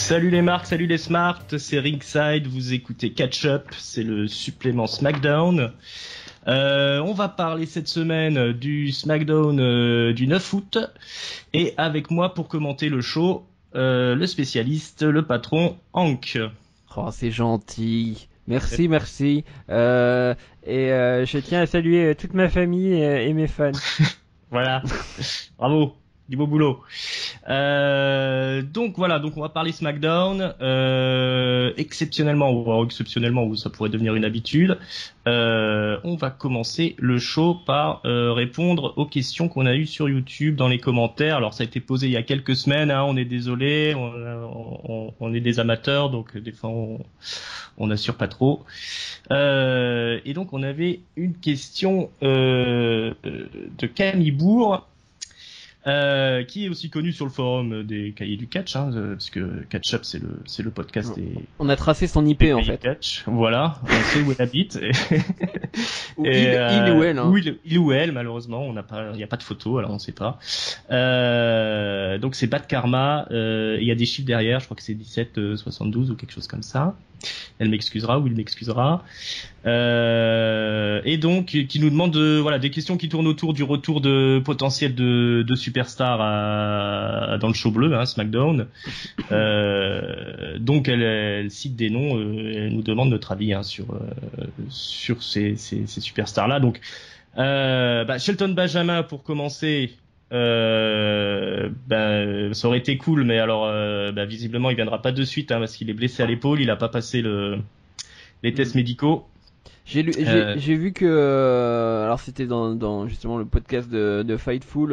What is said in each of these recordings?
Salut les marques, salut les smarts, c'est Ringside, vous écoutez Catch Up, c'est le supplément SmackDown. On va parler cette semaine du SmackDown du 9 août et avec moi pour commenter le show, le spécialiste, le patron Hank. Oh, c'est gentil. Merci. Je tiens à saluer toute ma famille et mes fans. Voilà, bravo, du beau boulot. Donc voilà, donc on va parler SmackDown. Exceptionnellement, ça pourrait devenir une habitude. On va commencer le show par répondre aux questions qu'on a eues sur YouTube dans les commentaires. Alors ça a été posé il y a quelques semaines, hein, on est désolé, on est des amateurs, donc des fois on n'assure pas trop. Et donc on avait une question de Camille Bourg. Qui est aussi connu sur le forum des cahiers du catch, hein, parce que Catch Up c'est le podcast des. On a tracé son IP en fait. Catch, voilà, on sait où elle habite. Ou il ou elle. Hein. Il ou elle, malheureusement, il n'y a pas de photo, alors on sait pas. Donc c'est Bad Karma, il y a des chiffres derrière, je crois que c'est 1772 ou quelque chose comme ça. Elle m'excusera ou il m'excusera. Et donc qui nous demande des questions qui tournent autour du retour de potentiel de superstars dans le show bleu, hein, SmackDown. Donc elle cite des noms, elle nous demande notre avis, hein, sur ces superstars là. Donc Shelton Benjamin pour commencer. Ça aurait été cool, mais alors visiblement il viendra pas de suite, hein, parce qu'il est blessé à l'épaule, il a pas passé les tests médicaux. J'ai vu que alors c'était dans justement le podcast de Fightful,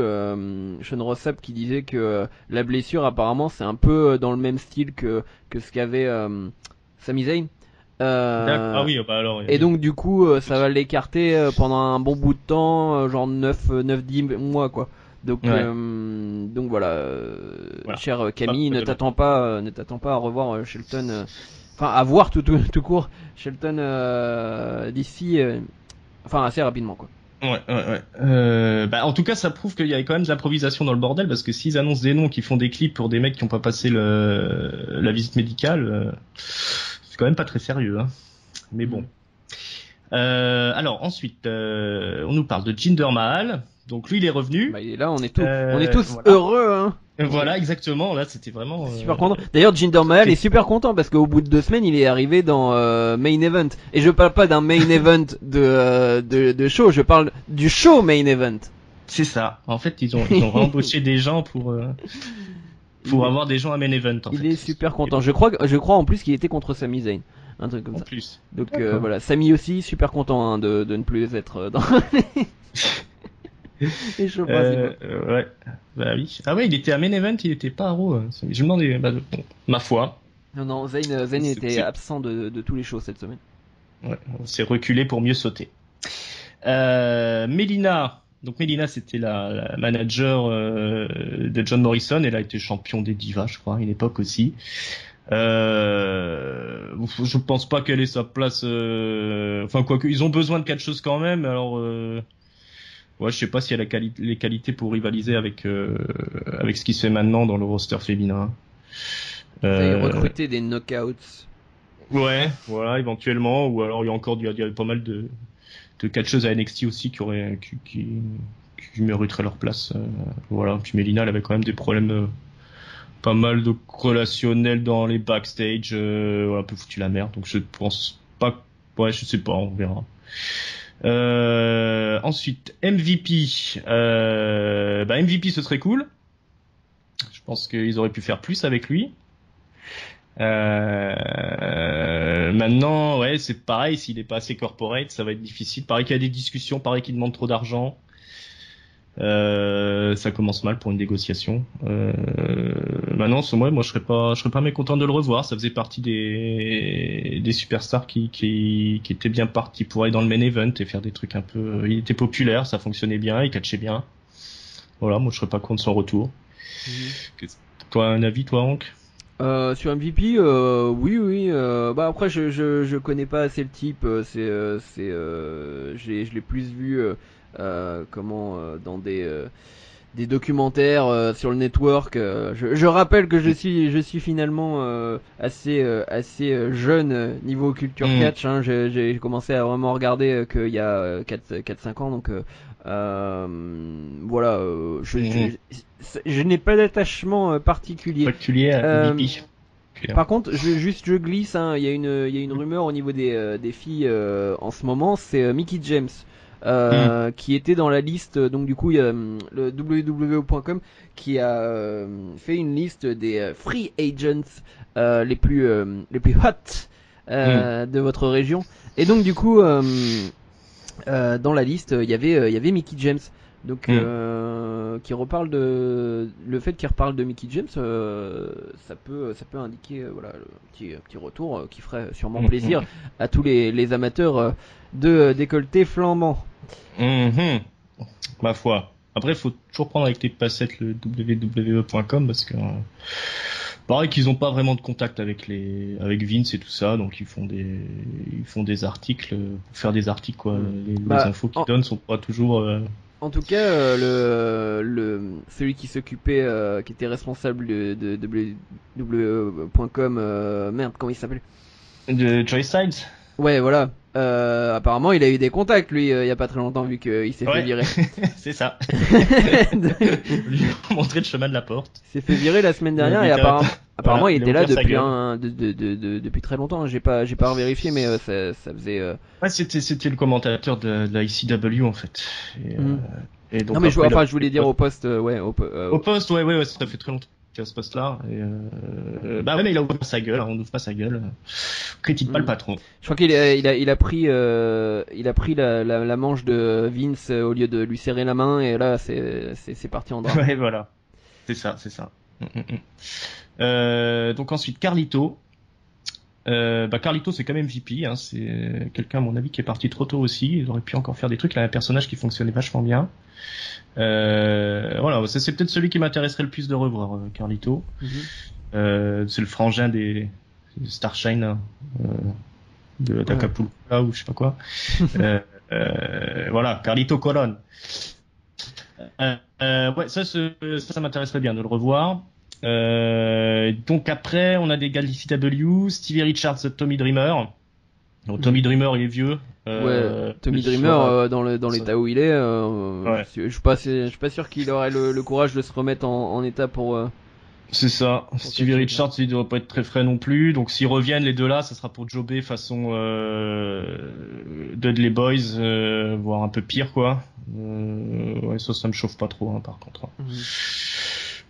Sean Ross Sapp qui disait que la blessure apparemment c'est un peu dans le même style que ce qu'avait Sami Zayn. Et donc du coup ça va l'écarter pendant un bon bout de temps, genre 9-10 mois quoi. Donc voilà, chère Camille, ne t'attends pas à revoir Shelton, enfin à voir tout court Shelton d'ici, assez rapidement quoi. En tout cas, ça prouve qu'il y a quand même de l'improvisation dans le bordel, parce que s'ils annoncent des noms qui font des clips pour des mecs qui n'ont pas passé la visite médicale, c'est quand même pas très sérieux, hein. Mais bon. Alors ensuite, on nous parle de Jinder Mahal. Donc lui il est revenu. Il est là, on est tous voilà. Heureux, hein. Voilà, exactement. Là c'était vraiment super content. D'ailleurs Jinder Mahal est super content parce qu'au bout de 2 semaines il est arrivé dans Main Event. Et je parle pas d'un Main Event de show, je parle du show Main Event. C'est ça. En fait ils ont embauché des gens pour avoir des gens à Main Event. Il est super content. Je crois en plus qu'il était contre Sami Zayn. Un truc comme ça. Plus. Donc voilà, Sami aussi super content, hein, de ne plus être dans les shows principaux. Ouais. Bah oui. Ah ouais, il était à Main Event, il était pas à Raw. Je me demandais, ma foi. Non, Zayn était absent de tous les shows cette semaine. Ouais, on s'est reculé pour mieux sauter. Melina. Donc Melina, c'était la manager de John Morrison. Elle a été champion des divas, je crois, à une époque aussi. Je pense pas qu'elle ait sa place. Quoique ils ont besoin de quelque chose quand même. Alors, je sais pas si elle a les qualités pour rivaliser avec ce qui se fait maintenant dans le roster féminin. Recruter des knockouts. Ouais, voilà, éventuellement. Ou alors il y a pas mal de catcheuses à NXT aussi qui mériteraient leur place. Voilà. Puis Melina, elle avait quand même des problèmes. Pas mal de relationnels dans les backstage, un peu foutu la merde, donc je pense pas, je sais pas, on verra. Ensuite, MVP. MVP ce serait cool. Je pense qu'ils auraient pu faire plus avec lui. Maintenant, c'est pareil, s'il est pas assez corporate, ça va être difficile. Pareil qu'il y a des discussions, pareil qu'il demande trop d'argent. Ça commence mal pour une négociation. Maintenant, moi, je serais pas mécontent de le revoir. Ça faisait partie des superstars qui étaient bien partis pour aller dans le main event et faire des trucs un peu. Il était populaire, ça fonctionnait bien, il catchait bien. Voilà, moi, je serais pas contre son retour. Toi, un avis, toi, Hank? Sur MVP, oui. Après, je connais pas assez le type. Je l'ai plus vu dans des documentaires sur le network. Je rappelle que je suis finalement assez jeune niveau culture catch. Hein. J'ai commencé à vraiment regarder qu'il y a 4-5 ans, donc voilà. Je n'ai pas d'attachement particulier. Par contre, je glisse. Hein, il y a une rumeur au niveau des filles en ce moment. C'est Mickie James. Qui était dans la liste, donc du coup il y a le www.com qui a fait une liste des free agents les plus hot de votre région, et donc du coup dans la liste il y avait Mickie James, donc qui reparle de le fait qu'il reparle de Mickie James, ça peut indiquer voilà le petit retour qui ferait sûrement plaisir à tous les amateurs de décolleté flambant. Ma foi. Après, il faut toujours prendre avec tes passettes le www.com parce que pareil qu'ils ont pas vraiment de contact avec Vince et tout ça, donc ils font des articles pour faire des articles quoi. Les infos qu'ils donnent sont pas toujours. En tout cas, celui qui s'occupait, qui était responsable de www.com, merde, comment il s'appelle? De Joy Sides. Ouais, voilà. Apparemment, il a eu des contacts, lui, il y a pas très longtemps, vu qu'il s'est fait virer. C'est ça. Lui montrer le chemin de la porte. Il s'est fait virer la semaine dernière et apparemment, il était là depuis très longtemps. J'ai pas revérifié, mais ça faisait. Ouais, c'était le commentateur de la ICW en fait. Et donc, non, mais je voulais dire au poste, ouais. Au poste, ouais, ça fait très longtemps. À ce poste-là, et bah ouais, mais il a ouvert sa gueule, on n'ouvre pas sa gueule, critique pas le patron. Je crois qu'il a pris la manche de Vince au lieu de lui serrer la main, et là c'est parti en drame. Ouais, voilà, c'est ça. Donc ensuite Carlito. Carlito c'est quand même MVP, hein, c'est quelqu'un à mon avis qui est parti trop tôt aussi, il aurait pu encore faire des trucs, il a un personnage qui fonctionnait vachement bien. Voilà, c'est peut-être celui qui m'intéresserait le plus de revoir, Carlito. C'est le frangin des Starshine d'Acapulco ou je sais pas quoi. Voilà, Carlito Colon. Ouais, ça m'intéresserait bien de le revoir. Donc après, on a des gars de l'ICW, Stevie Richards, Tommy Dreamer. Donc Tommy Dreamer, il est vieux. Tommy Dreamer, dans l'état où il est, je suis pas sûr qu'il aurait le courage de se remettre en état pour. C'est ça. Stevie Richards, il devrait pas être très frais non plus. Donc s'ils reviennent les deux là, ça sera pour jobber façon Dudley Boys, voire un peu pire quoi. Ouais, ça me chauffe pas trop, hein, par contre.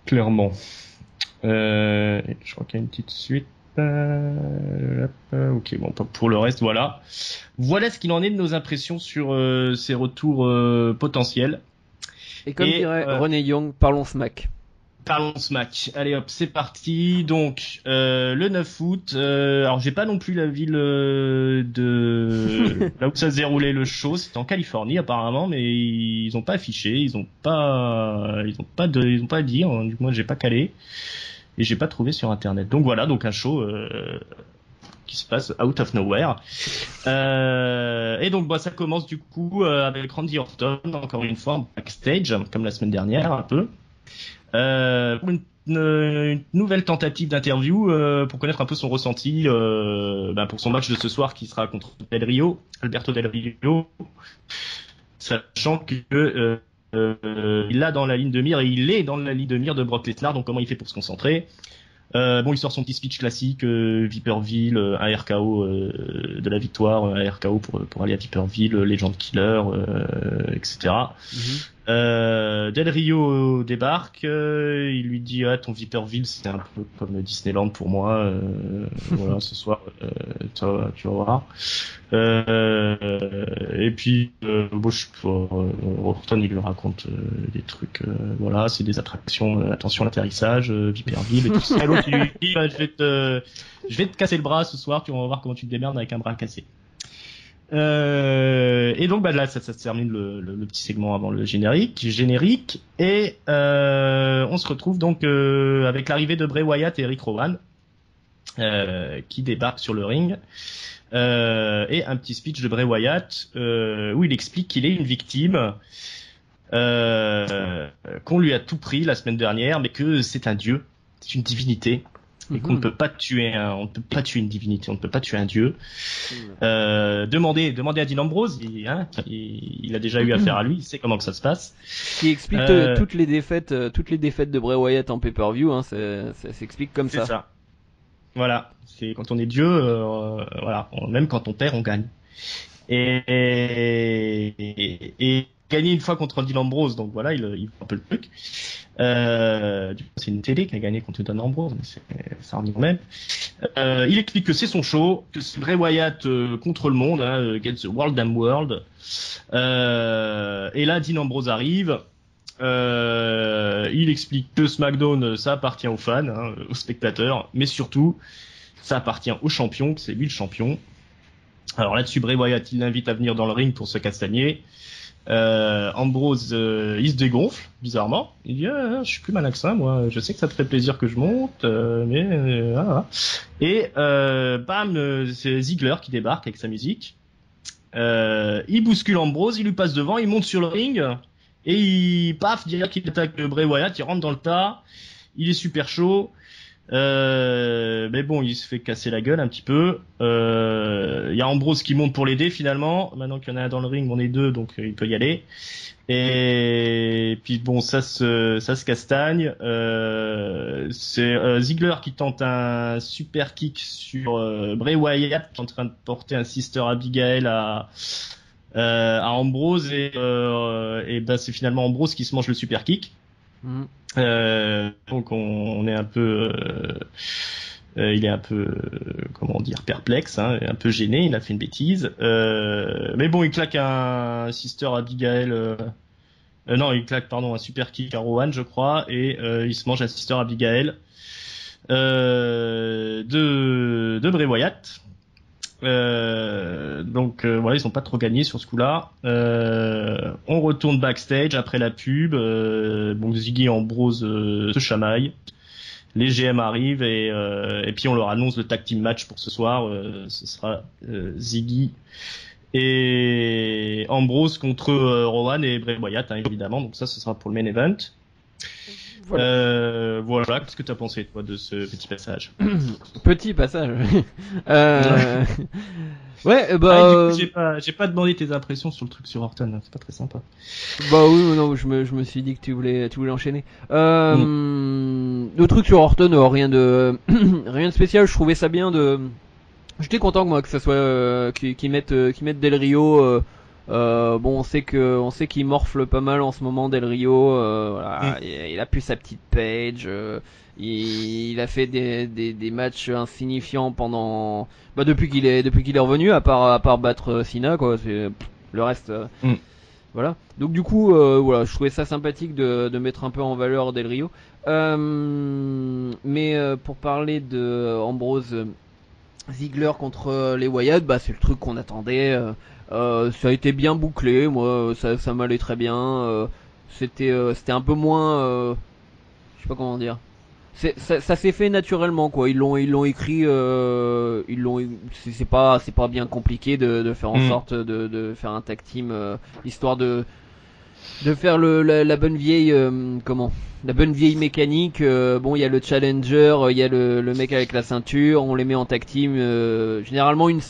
Clairement. Je crois qu'il y a une petite suite. Ok, bon, pour le reste, voilà. Voilà ce qu'il en est de nos impressions sur ces retours potentiels. Et comme dirait René Young, parlons smack. Parlons smack. Allez hop, c'est parti. Donc le 9 août. Alors j'ai pas non plus la ville de là où ça s'est déroulé le show. C'était en Californie apparemment, mais ils ont pas affiché, ils ont pas dit. Du moins j'ai pas calé et j'ai pas trouvé sur internet. Donc voilà, donc un show qui se passe out of nowhere. Et donc ça commence du coup avec Randy Orton encore une fois en backstage comme la semaine dernière un peu. Pour une nouvelle tentative d'interview pour connaître un peu son ressenti pour son match de ce soir qui sera contre Alberto Del Rio, sachant que il est dans la ligne de mire de Brock Lesnar, donc comment il fait pour se concentrer. Il sort son petit speech classique, Viperville, un RKO de la victoire, un RKO pour aller à Viperville, Legend Killer, etc. Del Rio débarque, il lui dit ton Viperville c'est un peu comme Disneyland pour moi, voilà ce soir tu vas voir. Et puis Orton il lui raconte des trucs, voilà c'est des attractions, attention à l'atterrissage, Viperville et tout ça. L'autre il lui dit je vais te casser le bras ce soir, tu vas voir comment tu te démerdes avec un bras cassé. Et donc là ça termine le petit segment avant le générique et on se retrouve donc avec l'arrivée de Bray Wyatt et Eric Rowan qui débarquent sur le ring et un petit speech de Bray Wyatt où il explique qu'il est une victime qu'on lui a tout pris la semaine dernière, mais que c'est un dieu, c'est une divinité. Et qu'on ne peut pas tuer on ne peut pas tuer une divinité, on ne peut pas tuer un dieu. Demandez à Dean Ambrose, il a déjà eu affaire à lui, il sait comment que ça se passe. Qui explique toutes les défaites de Bray Wyatt en pay-per-view, hein, ça s'explique comme ça. C'est ça. Voilà, c'est quand on est dieu, voilà, même quand on perd, on gagne. Et gagné une fois contre Dean Ambrose, donc voilà, il voit un peu le truc. Du coup, c'est une télé qui a gagné contre Dean Ambrose, mais ça revient même. Il explique que c'est son show, que c'est Bray Wyatt contre le monde, against the world and world. Et là, Dean Ambrose arrive. Il explique que SmackDown, ça appartient aux fans, aux spectateurs, mais surtout, ça appartient au champion, que c'est lui le champion. Alors là-dessus, Bray Wyatt, il l'invite à venir dans le ring pour se castagner. Ambrose, il se dégonfle, bizarrement. Il dit, je suis plus malin que ça, moi. Je sais que ça te fait plaisir que je monte, mais voilà. Et bam, c'est Ziggler qui débarque avec sa musique. Il bouscule Ambrose, il lui passe devant, il monte sur le ring et il direct qu'il attaque Bray Wyatt, il rentre dans le tas. Il est super chaud. Mais bon, il se fait casser la gueule un petit peu. Il y a Ambrose qui monte pour l'aider finalement. Maintenant qu'il y en a un dans le ring, on est deux, donc il peut y aller. Et puis bon, ça se castagne. C'est Ziggler qui tente un super kick sur Bray Wyatt, qui est en train de porter un Sister Abigail à Ambrose et ben c'est finalement Ambrose qui se mange le super kick. Donc on est un peu il est un peu comment dire perplexe, un peu gêné, il a fait une bêtise, mais bon il claque un Sister Abigail non il claque un super kick à Rowan je crois, et il se mange un Sister Abigail de Bray Wyatt. Donc voilà, ils ont pas trop gagné sur ce coup-là. On retourne backstage après la pub. Bon, Ziggy et Ambrose se chamaillent. Les GM arrivent et puis on leur annonce le tag team match pour ce soir. Ce sera Ziggy et Ambrose contre Rowan et Bray Wyatt, évidemment. Donc ça, ce sera pour le main event. Voilà, qu'est-ce que tu as pensé toi de ce petit passage? Petit passage. Ouais, du coup, j'ai pas demandé tes impressions sur le truc sur Orton, c'est pas très sympa. Bah oui, non, je me suis dit que tu voulais enchaîner. Le truc sur Orton, rien de spécial, je trouvais ça bien j'étais content moi que ça soit qu'ils mettent Del Rio. Bon, on sait qu'il morfle pas mal en ce moment, Del Rio. Voilà, il a plus sa petite page. Il a fait des matchs insignifiants pendant depuis qu'il est revenu, à part battre Cena, quoi. C'est le reste. Voilà. Donc du coup, voilà, je trouvais ça sympathique de mettre un peu en valeur Del Rio. Mais pour parler de Ambrose Ziggler contre les Wyatt, c'est le truc qu'on attendait. Ça a été bien bouclé, moi ça m'allait très bien. C'était un peu moins, je sais pas comment dire. Ça s'est fait naturellement, quoi. Ils l'ont écrit, c'est pas bien compliqué de faire en sorte de faire un tag team, histoire de faire la bonne vieille la bonne vieille mécanique. Bon, il y a le challenger, il y a le mec avec la ceinture, on les met en tag team, généralement une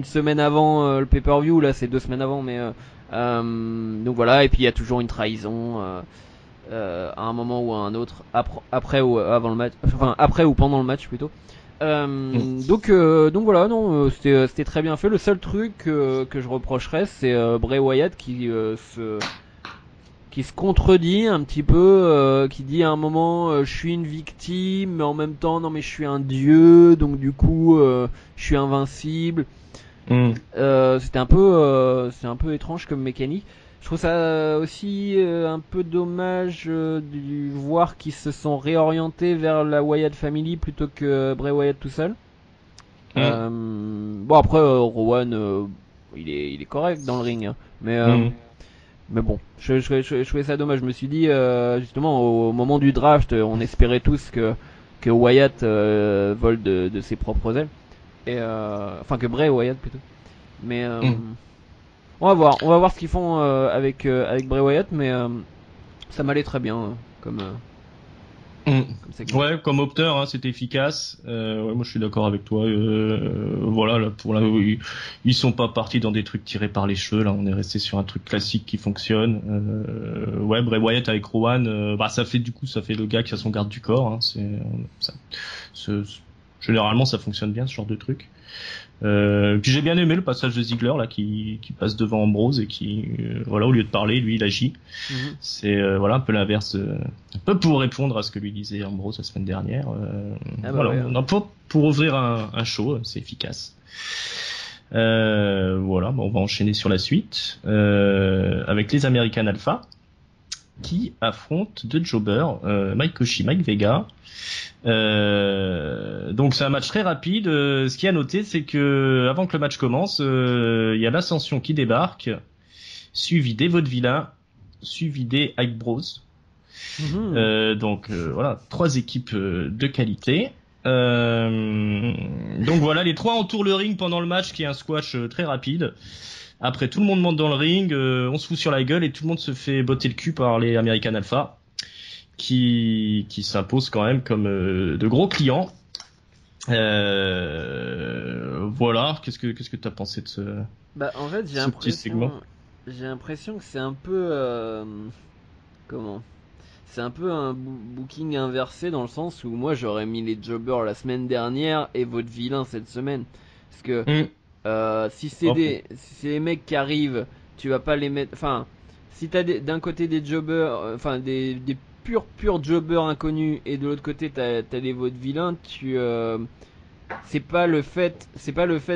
semaine avant le pay-per-view. Là c'est 2 semaines avant, mais donc voilà. Et puis il y a toujours une trahison à un moment ou à un autre, après ou avant le match, enfin après ou pendant le match plutôt. Donc voilà, non, c'était très bien fait. Le seul truc que je reprocherais, c'est Bray Wyatt qui se contredit un petit peu, qui dit à un moment je suis une victime, mais en même temps non, mais je suis un dieu, donc du coup je suis invincible. C'est un peu étrange comme mécanique. Je trouve ça aussi un peu dommage de voir qu'ils se sont réorientés vers la Wyatt Family plutôt que Bray Wyatt tout seul. Bon après Rowan il est correct dans le ring, hein, mais bon, je trouvais ça dommage. Je me suis dit justement au moment du draft, on espérait tous que Wyatt vole de ses propres ailes, et enfin que Bray Wyatt plutôt. Mais On va voir ce qu'ils font avec Bray Wyatt, mais ça m'allait très bien comme ouais, comme opteur, hein, c'était efficace. Ouais, moi je suis d'accord avec toi. Voilà, là, ils sont pas partis dans des trucs tirés par les cheveux. Là, on est resté sur un truc classique qui fonctionne. Ouais, Bray Wyatt avec Rowan, ça fait le gars qui a son garde du corps. Hein, généralement, ça fonctionne bien ce genre de truc. Puis j'ai bien aimé le passage de Ziggler là qui passe devant Ambrose et qui voilà, au lieu de parler, lui il agit. C'est voilà un peu l'inverse, un peu pour répondre à ce que lui disait Ambrose la semaine dernière. Voilà, ouais. On a pour ouvrir un show, c'est efficace. Voilà, on va enchaîner sur la suite avec les American Alpha qui affrontent deux jobbers, Mike Koshi, Mike Vega. Donc c'est un match très rapide. Ce qu'il y a à noter, c'est que avant que le match commence, il y a l'Ascension qui débarque, suivi des Vaudevillains, suivi des Hype Bros. Donc voilà, 3 équipes de qualité. Donc voilà, les 3 entourent le ring pendant le match, qui est un squash très rapide. Après, tout le monde monte dans le ring, on se fout sur la gueule et tout le monde se fait botter le cul par les American Alpha, qui s'imposent quand même comme de gros clients. Voilà, qu'est-ce que t'as pensé de ce en fait, petit segment? J'ai l'impression que c'est un peu c'est un peu un booking inversé, dans le sens où moi j'aurais mis les jobbers la semaine dernière et votre vilain cette semaine, parce que si c'est des mecs qui arrivent, tu vas pas les mettre, enfin si t'as d'un côté des jobbers, enfin des purs jobbers inconnus, et de l'autre côté t'as les vaudevillains, c'est pas le fait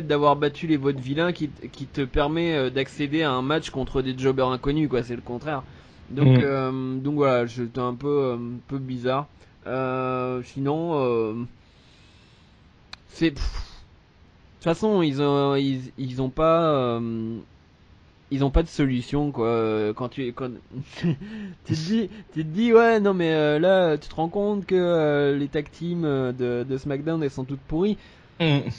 d'avoir battu les vaudevillains qui te permet d'accéder à un match contre des jobbers inconnus, quoi. C'est le contraire. Donc voilà, c'était un peu bizarre. Sinon c'est de toute façon ils ont pas de solution, quoi. Quand tu te dis ouais, non mais là tu te rends compte que les tag teams de SmackDown, elles sont toutes pourries.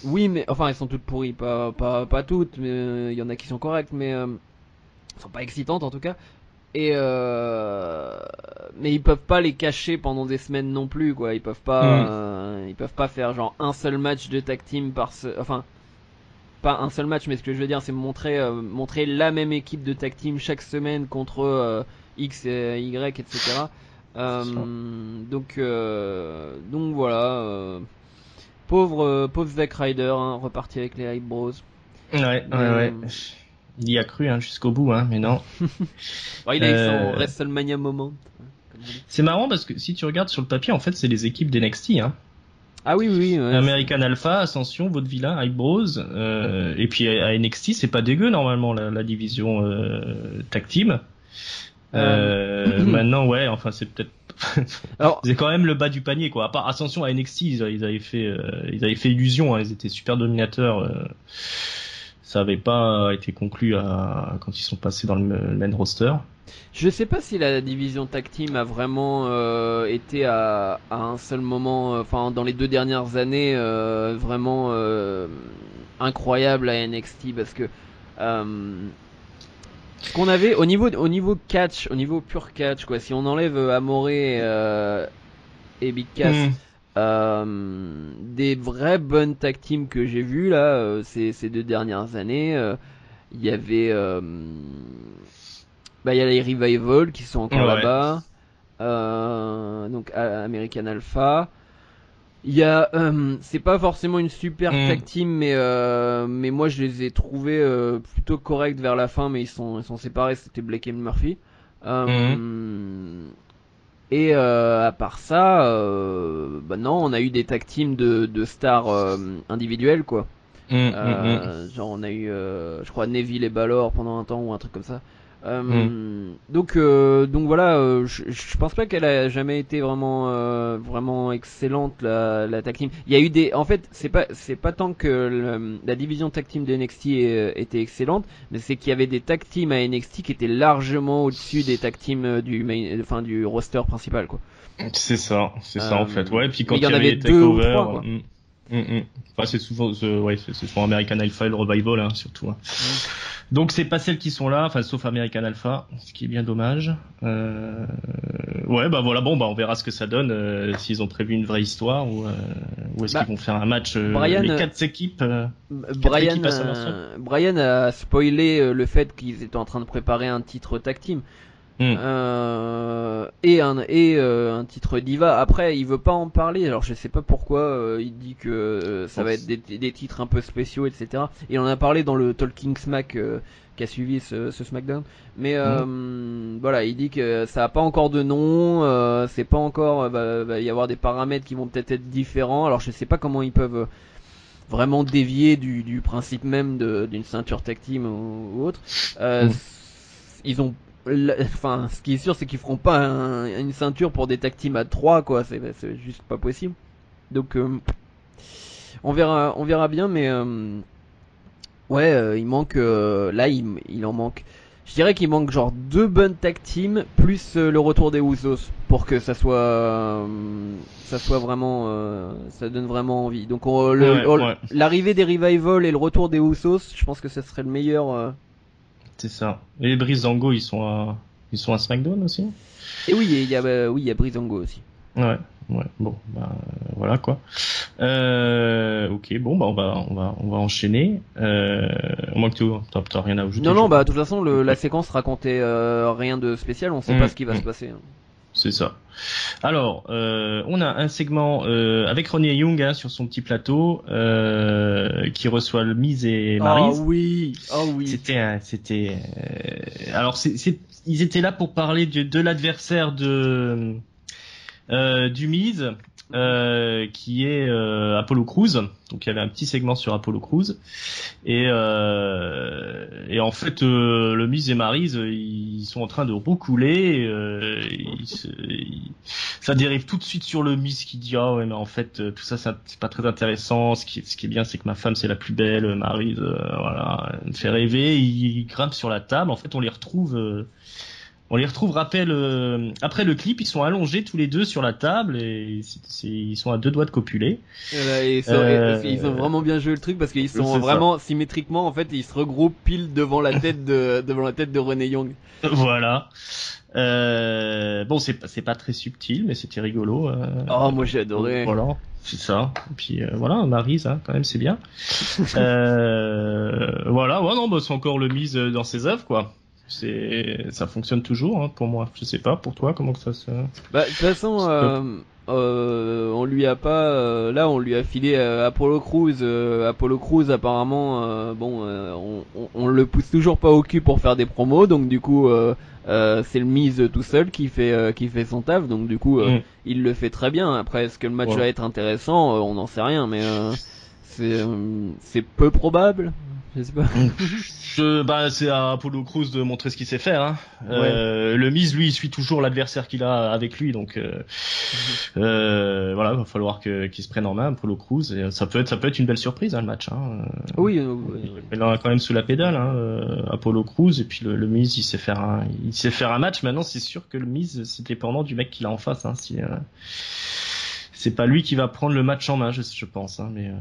Oui, mais enfin elles sont toutes pourries, pas toutes, mais il y en a qui sont correctes, mais elles sont pas excitantes en tout cas. Et mais ils peuvent pas les cacher pendant des semaines non plus, quoi. Ils peuvent pas faire genre un seul match de tag team enfin pas un seul match, mais ce que je veux dire, c'est montrer la même équipe de tag team chaque semaine contre X et Y, etc. Donc voilà, pauvre Zack Ryder, hein, reparti avec les Hype Bros. Ouais. Il y a cru jusqu'au bout, mais non. Il a eu son WrestleMania moment. C'est marrant parce que si tu regardes sur le papier, en fait, c'est les équipes d'NXT, hein. Ah oui. Ouais, American Alpha, Ascension, Vaudevillain, Hype Bros. Et puis à NXT, c'est pas dégueu normalement la division tag team. Maintenant, ouais, enfin c'est peut-être. Alors, c'est quand même le bas du panier, quoi. À part Ascension à NXT, ils avaient fait illusion, hein. Ils étaient super dominateurs. Ça avait pas été conclu quand ils sont passés dans le main roster. Je sais pas si la division tag team a vraiment été à un seul moment, enfin dans les 2 dernières années, vraiment incroyable à NXT, parce que ce qu'on avait au niveau catch, au niveau pur catch, quoi, si on enlève Amore et Big Cass, des vraies bonnes tag teams que j'ai vues là ces 2 dernières années, il y avait il y a les Revival qui sont encore là-bas, donc American Alpha. Il y a c'est pas forcément une super tag team, mais moi je les ai trouvés plutôt corrects vers la fin, mais ils sont séparés. C'était Blake et Murphy. Et à part ça, non, on a eu des tag teams de stars individuelles, quoi. Genre on a eu je crois Neville et Balor pendant un temps, ou un truc comme ça. Donc voilà, je pense pas qu'elle a jamais été vraiment excellente, la tag team. Il y a eu en fait c'est pas tant que la division tag team de NXT était excellente, mais c'est qu'il y avait des tag teams à NXT qui étaient largement au-dessus des tag teams du roster principal, quoi. C'est ça en fait. Ouais, puis quand il y en avait avait les 2 ou 3, takeovers, quoi. Enfin, c'est souvent American Alpha et le Revival, hein, surtout. Hein. Donc c'est pas celles qui sont là, enfin sauf American Alpha, ce qui est bien dommage. Ouais, bah voilà, on verra ce que ça donne, s'ils ont prévu une vraie histoire ou est-ce qu'ils vont faire un match les 4 équipes. Brian a spoilé le fait qu'ils étaient en train de préparer un titre tag team. Et un titre diva. Après, il veut pas en parler. Alors, je sais pas pourquoi. Il dit que ça va être des titres un peu spéciaux, etc. Il en a parlé dans le Talking Smack qui a suivi ce SmackDown. Mais voilà, il dit que ça a pas encore de nom. C'est pas encore. Va y avoir des paramètres qui vont peut-être être différents. Alors, je sais pas comment ils peuvent vraiment dévier du principe même d'une ceinture tag team ou autre. Ils ont Enfin, ce qui est sûr, c'est qu'ils feront pas une ceinture pour des tag teams à 3, quoi. C'est juste pas possible. Donc, on verra bien, mais ouais, il manque. Là, il en manque. Je dirais qu'il manque genre 2 bonnes tag teams plus le retour des Usos pour que ça soit vraiment, ça donne vraiment envie. Donc, l'arrivée des Revival et le retour des Usos, je pense que ça serait le meilleur. C'est ça. Et les Breezango, ils sont à SmackDown aussi. Et oui, il y a Breezango aussi. Ouais. Bon, voilà quoi. Ok, bon, on va enchaîner. Au moins que t'as rien à ajouter. Non, de toute façon, la séquence racontait rien de spécial. On sait pas ce qui va se passer. C'est ça. Alors, on a un segment avec Renee Young sur son petit plateau qui reçoit le Miz et Maryse. Oh oui. C'était. Alors, ils étaient là pour parler de l'adversaire du Miz. Qui est Apollo Crews. Donc il y avait un petit segment sur Apollo Crews et en fait le Miz et Maryse ils sont en train de roucouler. Ça dérive tout de suite sur le Miz qui dit ouais mais en fait tout ça c'est pas très intéressant. Ce qui est bien c'est que ma femme c'est la plus belle. Maryse voilà elle me fait rêver. Ils grimpent sur la table. En fait on les retrouve. Après le clip, ils sont allongés tous les deux sur la table et ils sont à 2 doigts de copuler. Ils ont vraiment bien joué le truc parce qu'ils sont vraiment symétriquement en fait, ils se regroupent pile devant la tête de Renee Young. Voilà. Bon, c'est pas très subtil, mais c'était rigolo. Oh, moi j'ai adoré. Voilà, c'est ça. Et puis voilà, Maryse, quand même, c'est bien. Voilà, ouais, non, c'est encore le Miz dans ses œuvres, quoi. Ça fonctionne toujours pour moi. Je sais pas pour toi comment que ça se. De toute façon, on lui a pas. Là, on lui a filé Apollo Crews. Apollo Crews, apparemment, on le pousse toujours pas au cul pour faire des promos. Donc du coup, c'est le Miz tout seul qui fait son taf. Donc du coup, il le fait très bien. Après, est-ce que le match va être intéressant on n'en sait rien, mais c'est peu probable. Je sais pas. C'est à Apollo Crews de montrer ce qu'il sait faire. Le Miz, lui, il suit toujours l'adversaire qu'il a avec lui, donc voilà, va falloir qu'il se prenne en main, Apollo Crews. Et ça peut être une belle surprise le match. Oui. Il en a quand même sous la pédale, Apollo Crews. Et puis le Miz, il sait faire un match. Maintenant, c'est sûr que le Miz, c'est dépendant du mec qu'il a en face. C'est pas lui qui va prendre le match en main, je pense. Mais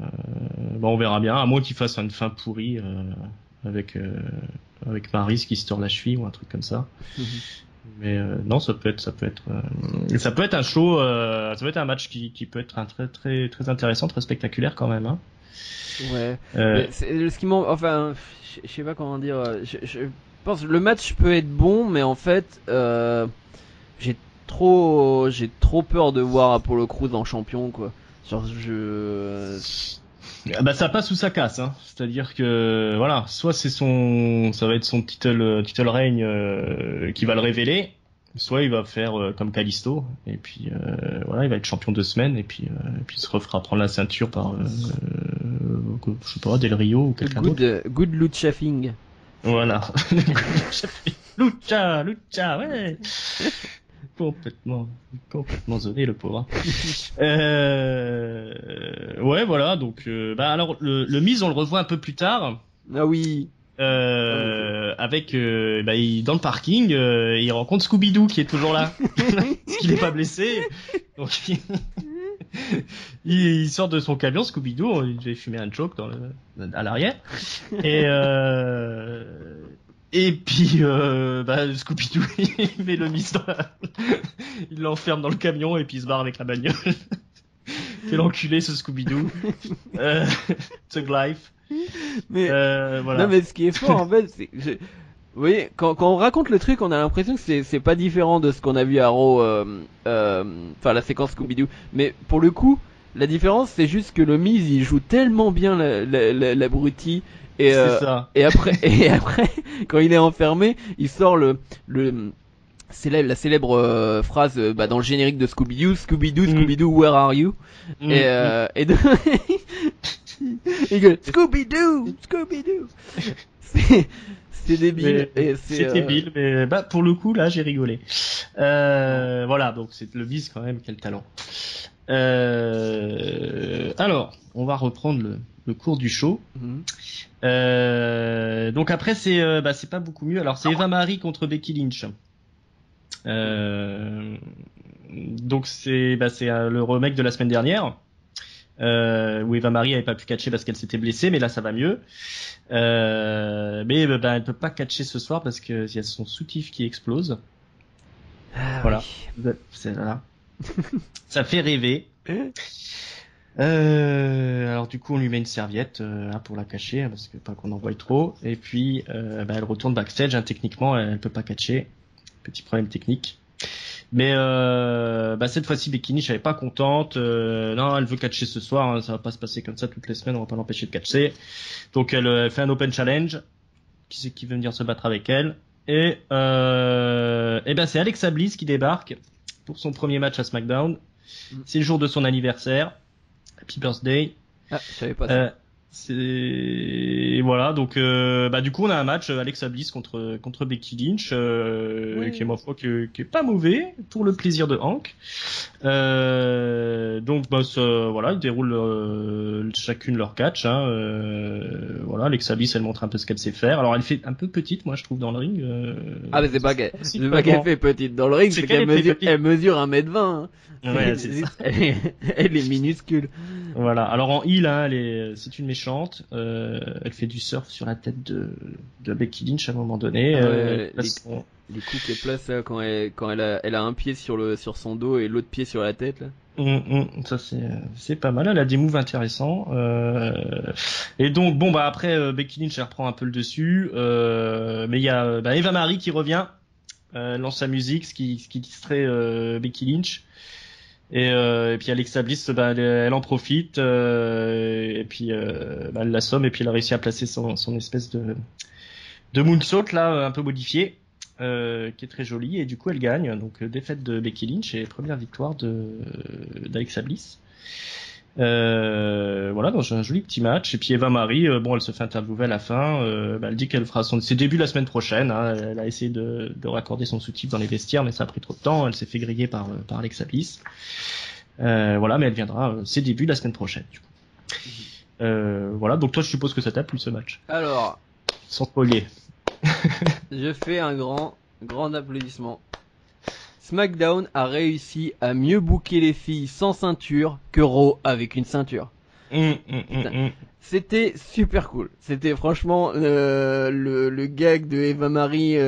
on verra bien. À moins qu'il fasse une fin pourrie avec Maryse qui se tord la cheville ou un truc comme ça. Mais non, ça peut être un show. Ça peut être un match qui peut être un très très très intéressant, très spectaculaire quand même. Ouais. Ce qui manque, enfin, je sais pas comment dire. Je pense que le match peut être bon, mais en fait, j'ai trop peur de voir Apollo Crews en champion, quoi. Genre, ça passe ou ça casse, C'est-à-dire que voilà, soit ça va être son title reign qui va le révéler, soit il va faire comme Kalisto et puis voilà, il va être champion 2 semaines et puis il se refera prendre la ceinture par je sais pas, Del Rio ou quelqu'un d'autre. Good lucha thing. Voilà. Lucha, ouais. Complètement zoné le pauvre. Ouais, voilà, donc alors le Miz on le revoit un peu plus tard. Ah oui. Avec dans le parking, il rencontre Scooby-Doo qui est toujours là. Parce qu'il est pas blessé. Donc il sort de son camion, Scooby-Doo, il devait fumer un joke à l'arrière. Et puis, Scooby-Doo, il met le Miss il l'enferme dans le camion et puis il se barre avec la bagnole. Quel enculé ce Scooby-Doo. Thug Life. Mais, voilà. Non, mais ce qui est fort, en fait, c'est, vous voyez, quand on raconte le truc, on a l'impression que c'est pas différent de ce qu'on a vu à Raw, enfin, la séquence Scooby-Doo. Mais, pour le coup, la différence, c'est juste que le Miz, il joue tellement bien l'abruti. Et, c'est ça. et après, quand il est enfermé, il sort la célèbre phrase dans le générique de Scooby-Doo, Scooby-Doo, where are you? Et donc, il gueule Scooby-Doo. C'est débile. C'est débile, mais pour le coup là j'ai rigolé. Voilà, donc c'est le Miz quand même, quel talent. Alors, on va reprendre le cours du show. Donc après c'est pas beaucoup mieux. Alors c'est Eva Marie contre Becky Lynch. Donc c'est le remake de la semaine dernière où Eva Marie avait pas pu catcher parce qu'elle s'était blessée, mais là ça va mieux. Mais elle peut pas catcher ce soir parce que il y a son soutif qui explose. Voilà. Oui. C'est là. Ça fait rêver. Alors du coup on lui met une serviette pour la cacher parce que pas qu'on en voie trop, et puis elle retourne backstage, techniquement elle peut pas catcher, petit problème technique, mais cette fois-ci Becky Lynch elle est pas contente, non elle veut catcher ce soir, ça va pas se passer comme ça toutes les semaines, on va pas l'empêcher de catcher, donc elle fait un open challenge, qui c'est qui veut venir se battre avec elle, et c'est Alexa Bliss qui débarque pour son premier match à SmackDown, c'est le jour de son anniversaire. Happy birthday. Ah, je savais pas ça. Voilà, donc du coup on a un match Alexa Bliss contre Becky Lynch, oui. Qui est ma foi qui est pas mauvais pour le plaisir de Hank. Donc voilà, ils déroulent chacune leur catch. Voilà, Alexa Bliss elle montre un peu ce qu'elle sait faire. Alors elle fait un peu petite, moi je trouve dans le ring. Mais c'est pas qu'elle fait petite dans le ring, c'est qu'elle mesure 1m20. Hein. Ouais, c'est ça. Elle est minuscule. Voilà. Alors en heel, c'est une méchante. Elle fait du surf sur la tête de Becky Lynch à un moment donné. Les coups qu'elle place là, quand elle a un pied sur son dos et l'autre pied sur la tête là. Ça c'est pas mal. Elle a des moves intéressants. Et donc après Becky Lynch elle reprend un peu le dessus. Mais il y a Eva Marie qui revient, lance sa musique, ce qui distrait Becky Lynch. Et puis Alexa Bliss, elle en profite, et puis elle l'assomme, et puis elle a réussi à placer son espèce de moonsault là, un peu modifié, qui est très joli, et du coup elle gagne. Donc défaite de Becky Lynch et première victoire d'Alexa Bliss. Voilà, donc un joli petit match. Et puis Eva Marie, elle se fait interviewer à la fin. Elle dit qu'elle fera ses débuts la semaine prochaine. Elle a essayé de raccorder son soutif dans les vestiaires, mais ça a pris trop de temps. Elle s'est fait griller par Alexa Bliss. Voilà, mais elle viendra ses débuts la semaine prochaine. Du coup. Voilà, donc toi je suppose que ça t'a plu ce match. Alors, sans spoiler. Je fais un grand applaudissement. SmackDown a réussi à mieux booker les filles sans ceinture que Raw avec une ceinture. C'était super cool. C'était franchement le gag de Eva Marie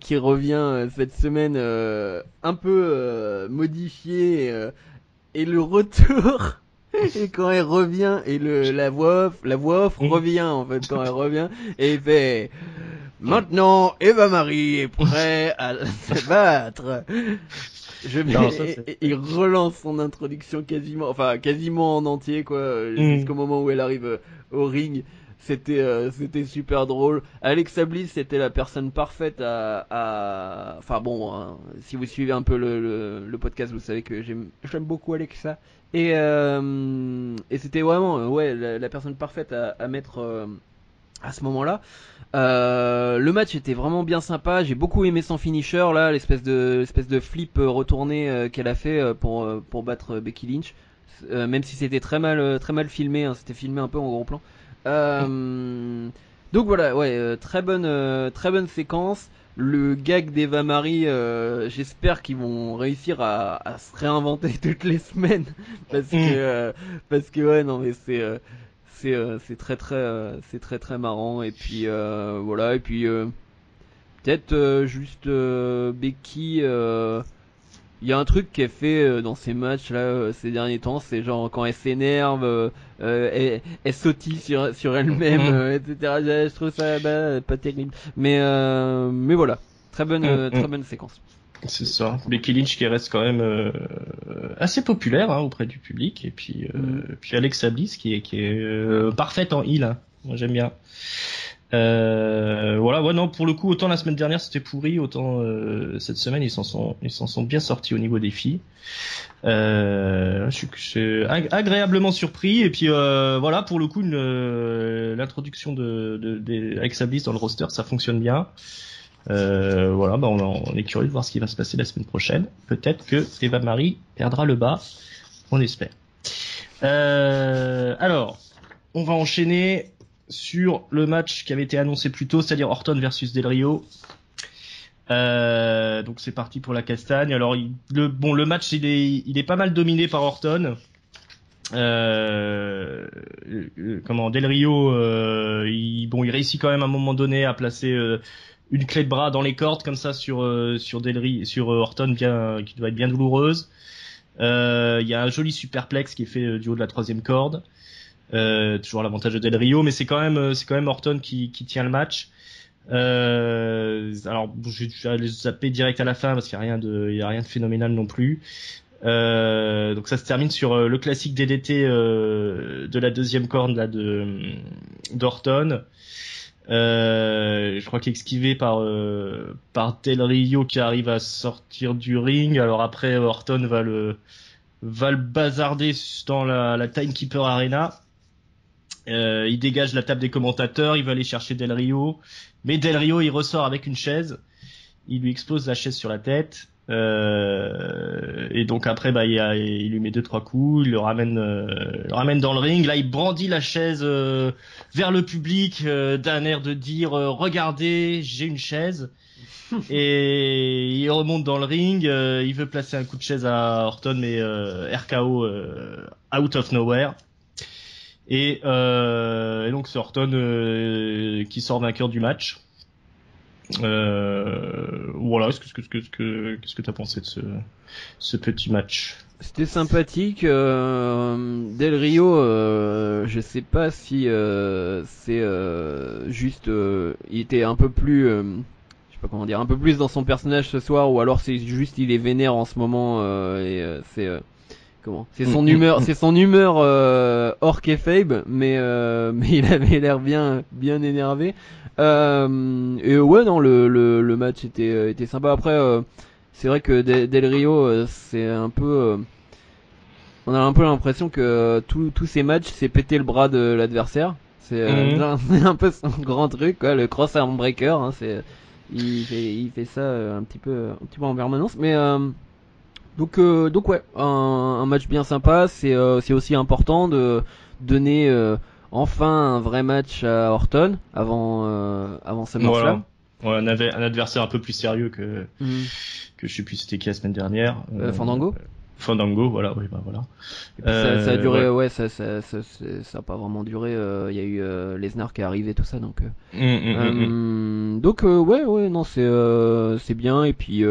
qui revient cette semaine un peu modifié et le retour et quand elle revient et la voix off revient en fait quand elle revient et il fait maintenant Eva Marie est prêt à se battre. Il relance son introduction quasiment en entier quoi, jusqu'au moment où elle arrive au ring. C'était super drôle. Alexa Bliss c'était la personne parfaite si vous suivez un peu le podcast, vous savez que j'aime beaucoup Alexa et c'était vraiment la personne parfaite à mettre à ce moment-là. Le match était vraiment bien sympa. J'ai beaucoup aimé son finisher là, l'espèce de flip retourné qu'elle a fait pour battre Becky Lynch. Même si c'était très mal filmé, c'était filmé un peu en gros plan. Donc voilà, très bonne séquence. le gag d'Eva Marie, j'espère qu'ils vont réussir à se réinventer toutes les semaines parce que ouais non mais c'est très très marrant et puis voilà et puis peut-être juste Becky. Il y a un truc qu'elle fait dans ces matchs là ces derniers temps, c'est genre quand elle s'énerve, elle sautille sur elle-même, etc. Je trouve ça pas terrible. Mais voilà, très bonne séquence. C'est ça. Becky Lynch qui reste quand même assez populaire auprès du public et puis Alexa Bliss qui est parfaite en heel. Hein. Moi j'aime bien. Voilà, ouais, non, pour le coup, autant la semaine dernière c'était pourri, autant cette semaine ils s'en sont bien sortis au niveau des filles. Je suis agréablement surpris et puis voilà, pour le coup, l'introduction de Alexa Bliss dans le roster, ça fonctionne bien. Voilà, bah on est curieux de voir ce qui va se passer la semaine prochaine. Peut-être que Eva Marie perdra le bas, on espère. Alors, on va enchaîner sur le match qui avait été annoncé plus tôt, c'est-à-dire Orton versus Del Rio. Donc c'est parti pour la castagne. Alors le match il est pas mal dominé par Orton. Del Rio il réussit quand même à un moment donné à placer une clé de bras dans les cordes comme ça sur Orton qui doit être bien douloureuse. Il y a un joli superplex qui est fait du haut de la troisième corde. Toujours l'avantage de Del Rio, mais c'est quand même Orton qui tient le match. Alors je vais aller zapper direct à la fin parce qu'il y a rien de phénoménal non plus. Donc ça se termine sur le classique DDT de la deuxième corde là d'Orton. Je crois qu'il est esquivé par Del Rio qui arrive à sortir du ring. Alors après Orton va le bazarder dans la Timekeeper Arena. Il dégage la table des commentateurs, il va aller chercher Del Rio, mais Del Rio il ressort avec une chaise, il lui explose la chaise sur la tête, et donc après il lui met 2-3 coups, il le ramène dans le ring, là il brandit la chaise vers le public d'un air de dire regardez j'ai une chaise. Et il remonte dans le ring, il veut placer un coup de chaise à Orton mais RKO out of nowhere. Et donc c'est Orton qui sort vainqueur du match. Voilà, qu'est-ce que t'as pensé de ce petit match? C'était sympathique. Del Rio, je sais pas si c'est juste, il était un peu plus, je sais pas comment dire, un peu plus dans son personnage ce soir, ou alors c'est juste il est vénère en ce moment c'est c'est son humeur hors kayfabe, mais il avait l'air bien énervé. Et ouais non le match était sympa. Après c'est vrai que Del Rio c'est un peu on a un peu l'impression que tous ces matchs c'est péter le bras de l'adversaire. C'est un peu son grand truc quoi, le cross arm breaker hein, il fait ça un petit peu en permanence, mais donc ouais, un match bien sympa. C'est aussi important de donner enfin un vrai match à Orton avant SummerSlam. Voilà. Ouais, un adversaire un peu plus sérieux que je sais plus c'était qui la semaine dernière. Fandango. Fandango, voilà, oui, bah voilà. Et puis ça a duré, ouais, ça a pas vraiment duré. Il y a eu Lesnar qui est arrivé, tout ça, donc. Donc ouais, non, c'est bien. Et puis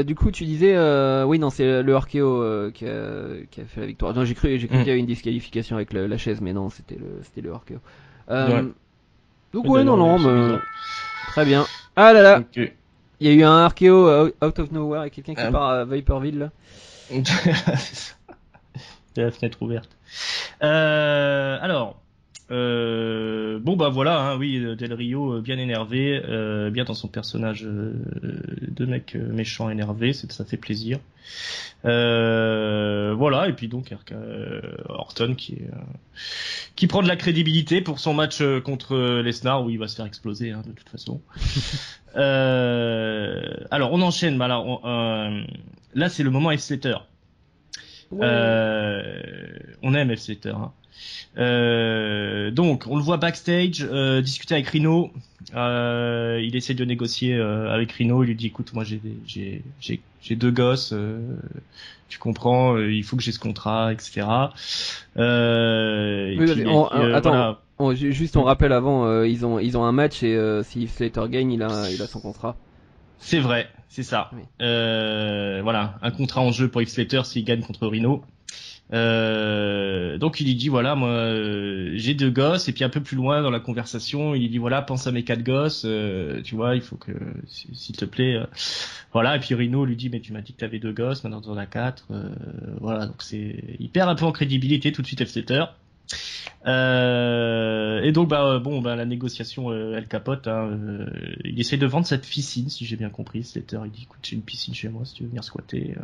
du coup tu disais oui non c'est le RKO qui a fait la victoire. Non, j'ai cru qu'il y avait une disqualification avec la chaise, mais non c'était le RKO. Donc ouais non mais très bien. Ah là là, il y a eu un RKO out of nowhere et quelqu'un qui part à Viperville là. C'est la fenêtre ouverte. Alors bon bah voilà hein, oui Del Rio bien énervé, bien dans son personnage de mec méchant énervé, ça fait plaisir. Voilà, et puis donc Orton qui prend de la crédibilité pour son match contre Lesnar où il va se faire exploser hein, de toute façon. Alors on enchaîne, là c'est le moment Heath Slater. Ouais. on aime Heath Slater. Hein. Donc on le voit backstage discuter avec Rhino. Il essaie de négocier avec Rhino. Il lui dit écoute, moi j'ai 2 gosses. Tu comprends, il faut que j'ai ce contrat, etc. Attends. Voilà. Juste on rappelle avant, ils ont un match et si Heath Slater gagne, il a son contrat. C'est vrai, c'est ça. Oui. Voilà, un contrat en jeu pour Heath Slater s'il gagne contre Rhino. Donc il lui dit voilà, moi j'ai 2 gosses, et puis un peu plus loin dans la conversation il lui dit voilà, pense à mes 4 gosses, tu vois, il faut que s'il te plaît voilà. Et puis Rhino lui dit mais tu m'as dit que t'avais 2 gosses, maintenant t'en as 4, voilà. Donc il perd un peu en crédibilité tout de suite Heath Slater. Et donc la négociation elle capote, hein. Il essaie de vendre cette piscine, si j'ai bien compris. Slater il dit écoute, j'ai une piscine chez moi si tu veux venir squatter.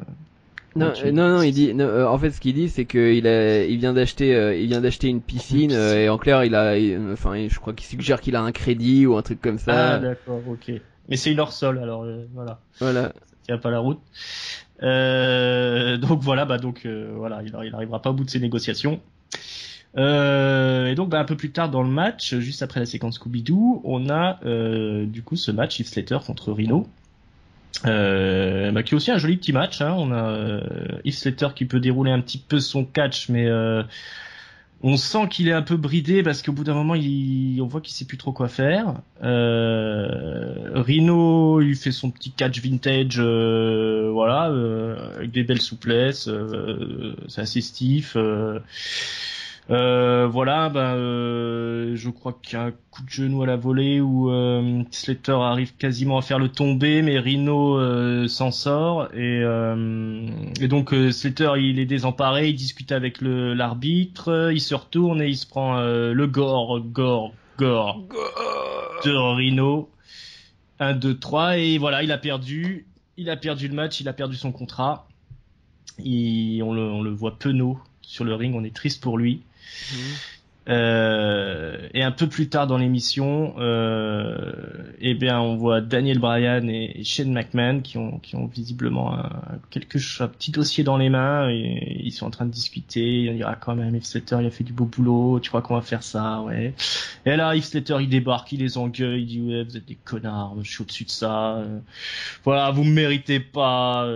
Non, il dit en fait ce qu'il dit c'est que il vient d'acheter une piscine et en clair je crois qu'il suggère qu'il a un crédit ou un truc comme ça. Ah d'accord, OK. Mais c'est une hors-sol alors voilà. Voilà. Ça tient pas la route. Donc voilà, il arrivera pas au bout de ses négociations. Et donc un peu plus tard dans le match, juste après la séquence Scooby-Doo, on a du coup ce match Heath Slater contre Rhino. Qui est aussi un joli petit match, hein. On a Heath Slater qui peut dérouler un petit peu son catch, mais on sent qu'il est un peu bridé parce qu'au bout d'un moment on voit qu'il sait plus trop quoi faire. Rhino il fait son petit catch vintage, avec des belles souplesses, c'est assez stiff. Je crois qu'il y a un coup de genou à la volée où Slater arrive quasiment à faire le tomber, mais Rhino s'en sort et donc Slater il est désemparé, il discute avec l'arbitre, il se retourne et il se prend le gore de Rhino. 1, 2, 3 et voilà, il a perdu le match, il a perdu son contrat. On le voit penaud sur le ring, on est triste pour lui. Et un peu plus tard dans l'émission, on voit Daniel Bryan et Shane McMahon qui ont visiblement un petit dossier dans les mains et ils sont en train de discuter. Il dira quand même Heath Slater il a fait du beau boulot, tu crois qu'on va faire ça, ouais. Et là Heath Slater il débarque, il les engueule, il dit ouais vous êtes des connards, je suis au-dessus de ça, voilà vous me méritez pas,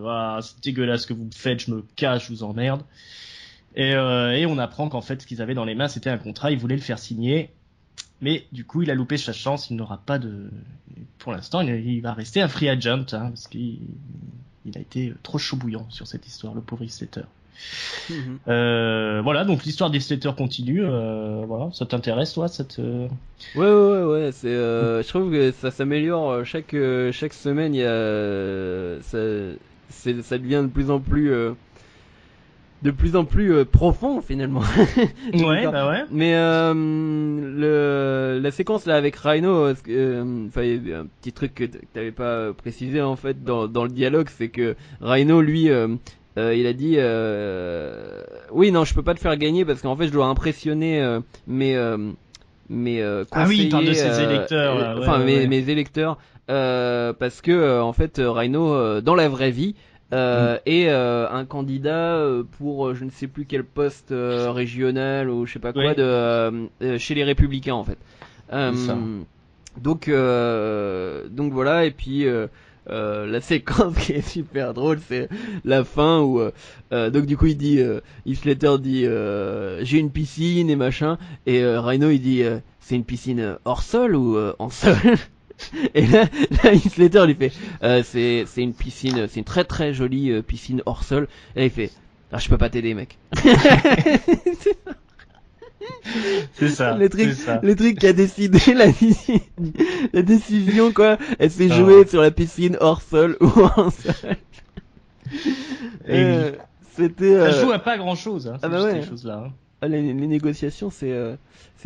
voilà c'est dégueulasse ce que vous me faites, je me cache, je vous emmerde. Et on apprend qu'en fait ce qu'ils avaient dans les mains c'était un contrat, ils voulaient le faire signer, mais du coup il a loupé sa chance, il n'aura pas pour l'instant il va rester un free agent, hein, parce qu'il a été trop chaud bouillant sur cette histoire, le pauvre Heath Slater. Voilà, donc l'histoire des Slater continue. Voilà, ça t'intéresse toi cette Ouais, c'est je trouve que ça s'améliore chaque semaine, ça devient de plus en plus profond finalement. Ouais. Mais la séquence là avec Rhino, il y a un petit truc que t'avais pas précisé en fait dans le dialogue, c'est que Rhino lui il a dit oui non je peux pas te faire gagner parce qu'en fait je dois impressionner mes conseillers, ah oui, il parle de ses électeurs, mes électeurs, parce que en fait Rhino dans la vraie vie et un candidat pour je ne sais plus quel poste régional ou je sais pas quoi chez les Républicains en fait. Donc voilà, et puis la séquence qui est super drôle, c'est la fin où donc du coup il dit Heath Slater dit j'ai une piscine et machin, et Rhino il dit c'est une piscine hors sol ou en sol. Et là Heath Slater lui fait c'est une piscine, c'est une très très jolie piscine hors sol, et il fait je peux pas t'aider mec. C'est ça. Le truc qui a décidé la décision quoi, elle s'est jouée sur la piscine hors sol ou en sol. C'était ça joue à pas grand chose, hein, ces choses là. Hein. Les négociations c'est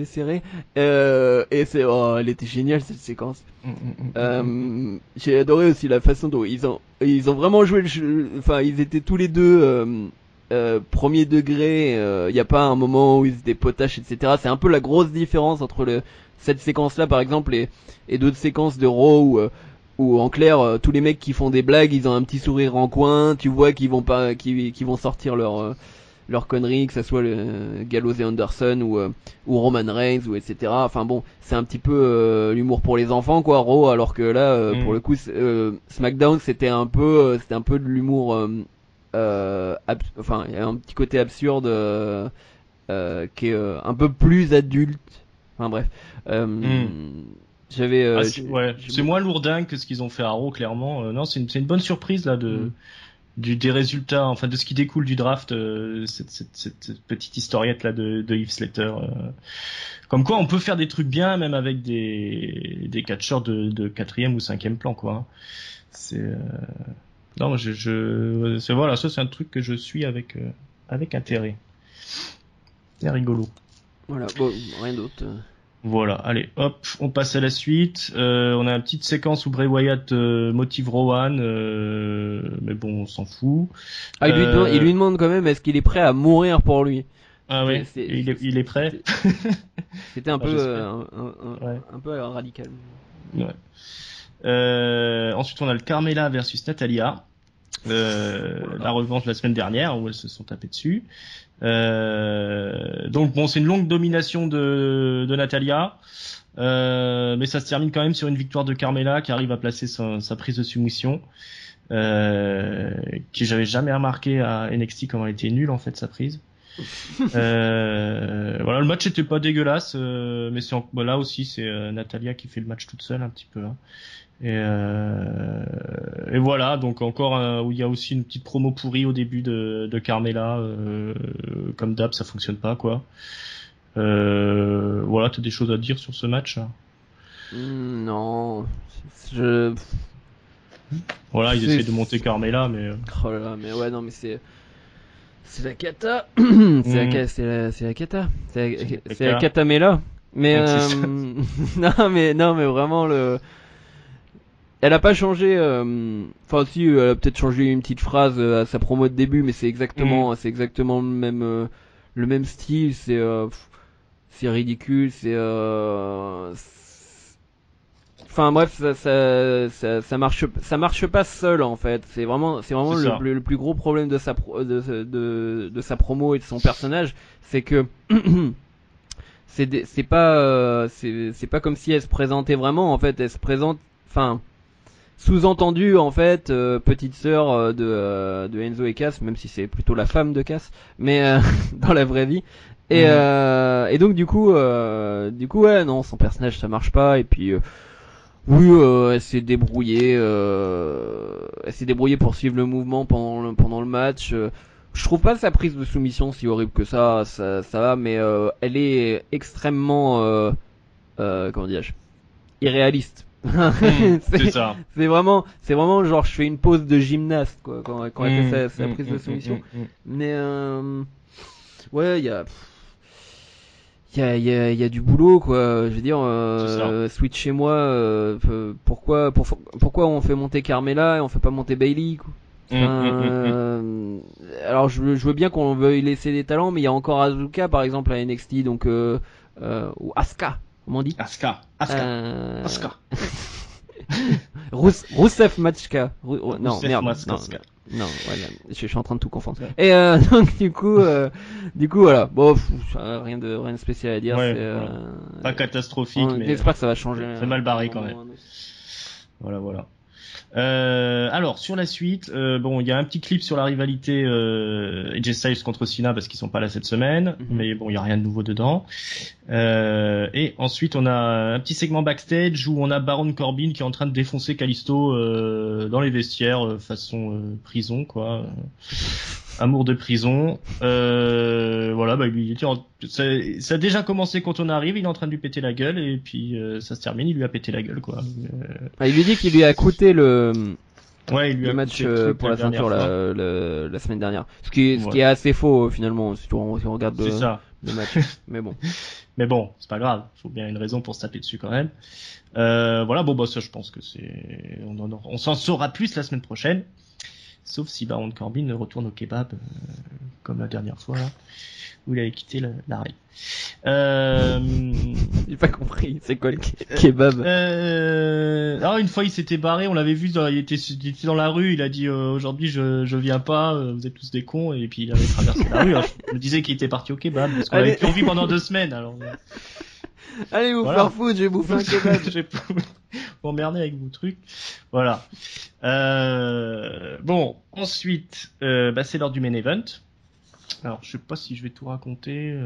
serré, et elle était géniale cette séquence. J'ai adoré aussi la façon dont ils ont vraiment joué le jeu. Enfin ils étaient tous les deux premier degré, y a pas un moment où ils étaient potaches, etc. C'est un peu la grosse différence entre cette séquence là par exemple et d'autres séquences de Raw où en clair tous les mecs qui font des blagues ils ont un petit sourire en coin, tu vois qu'ils vont sortir leurs conneries, que ça soit Gallows et Anderson ou Roman Reigns ou etc. Enfin bon, c'est un petit peu l'humour pour les enfants quoi, Raw, alors que là pour le coup SmackDown c'était un peu de l'humour enfin il y a un petit côté absurde qui est un peu plus adulte. Enfin bref. J'avais. C'est moins lourdingue que ce qu'ils ont fait à Raw, clairement. Non, c'est une bonne surprise là des résultats, enfin de ce qui découle du draft, cette petite historiette là de Heath Slater. Comme quoi, on peut faire des trucs bien, même avec des catcheurs de 4e ou 5e plan, quoi. Non, voilà, ça c'est un truc que je suis avec intérêt. C'est rigolo. Voilà, bon, rien d'autre. Voilà, allez, hop, on passe à la suite. On a une petite séquence où Bray Wyatt motive Rowan, mais bon, on s'en fout. Ah, il lui demande quand même est-ce qu'il est prêt à mourir pour lui. Ah ouais, il est prêt. C'était un peu un peu radical. Ouais. Ensuite, on a le Carmella versus Natalya. La revanche de la semaine dernière où elles se sont tapées dessus. Donc bon, c'est une longue domination de Natalya, mais ça se termine quand même sur une victoire de Carmella qui arrive à placer sa prise de soumission, que j'avais jamais remarqué à NXT comment elle était nulle en fait sa prise. Voilà, le match était pas dégueulasse, mais là aussi c'est Natalya qui fait le match toute seule un petit peu. Hein. Et voilà, donc encore où il y a aussi une petite promo pourrie au début de Carmella, comme d'hab ça fonctionne pas quoi. Voilà, t'as des choses à dire sur ce match? Non, voilà, ils essaient de monter Carmella, mais oh là là, mais ouais, non mais c'est la cata. C'est la cata. C'est la catamela. Mais non mais vraiment elle a pas changé. Enfin si, elle a peut-être changé une petite phrase à sa promo de début, mais c'est exactement le même style. C'est ridicule. Enfin bref, ça marche pas seul en fait. C'est vraiment le plus gros problème de sa promo et de son personnage, c'est que c'est pas comme si elle se présentait vraiment en fait. Elle se présente, enfin sous-entendu en fait, petite sœur de Enzo et Cass, même si c'est plutôt la femme de Cass, mais dans la vraie vie. Et donc du coup ouais, non, son personnage ça marche pas, et puis oui, elle s'est débrouillée pour suivre le mouvement pendant le match. Je trouve pas sa prise de soumission si horrible que ça va, mais elle est extrêmement comment dirais-je, irréaliste. C'est ça. C'est vraiment genre je fais une pause de gymnaste quoi quand elle fait sa prise de soumission. Mais ouais, il y a du boulot quoi. Je veux dire, Switch chez moi. Pourquoi on fait monter Carmella et on fait pas monter Bayley quoi. Alors je veux bien qu'on veuille laisser des talents, mais il y a encore Asuka par exemple à NXT, donc ou Asuka, comment on dit? Asuka. Rusev Matchka. Non, merde. Non, voilà, je suis en train de tout confondre. Et donc du coup voilà. Bon, rien de spécial à dire. Ouais, pas catastrophique, mais j'espère que ça va changer. C'est mal barré quand même. Voilà. Alors sur la suite, bon, il y a un petit clip sur la rivalité AJ Styles contre Cena parce qu'ils sont pas là cette semaine, mais bon, il y a rien de nouveau dedans. Et ensuite, on a un petit segment backstage où on a Baron Corbin qui est en train de défoncer Kalisto dans les vestiaires, façon prison quoi. Amour de prison. Voilà, bah ça a déjà commencé quand on arrive, il est en train de lui péter la gueule, et puis ça se termine, il lui a pété la gueule quoi. Il lui dit qu'il lui a coûté le match pour la ceinture la semaine dernière. Ce qui est assez faux finalement si on regarde le match. Mais bon, c'est pas grave, faut bien une raison pour se taper dessus quand même. Voilà, bon bah ça je pense que on s'en saura plus la semaine prochaine. sauf si Baron Corbin retourne au kebab, comme la dernière fois, là, où il avait quitté la règle. J'ai pas compris, c'est quoi le kebab? Alors une fois il s'était barré, on l'avait vu, il était dans la rue, il a dit aujourd'hui je viens pas, vous êtes tous des cons, et puis il avait traversé la rue. Alors, je me disais qu'il était parti au kebab, parce qu'on l'avait plus revu pendant 2 semaines. Alors allez vous faire foutre, j'ai bouffé un kebab. J'ai m'emmerder avec vos trucs. Voilà. Bon, ensuite, c'est l'heure du main event. Alors, je sais pas si je vais tout raconter.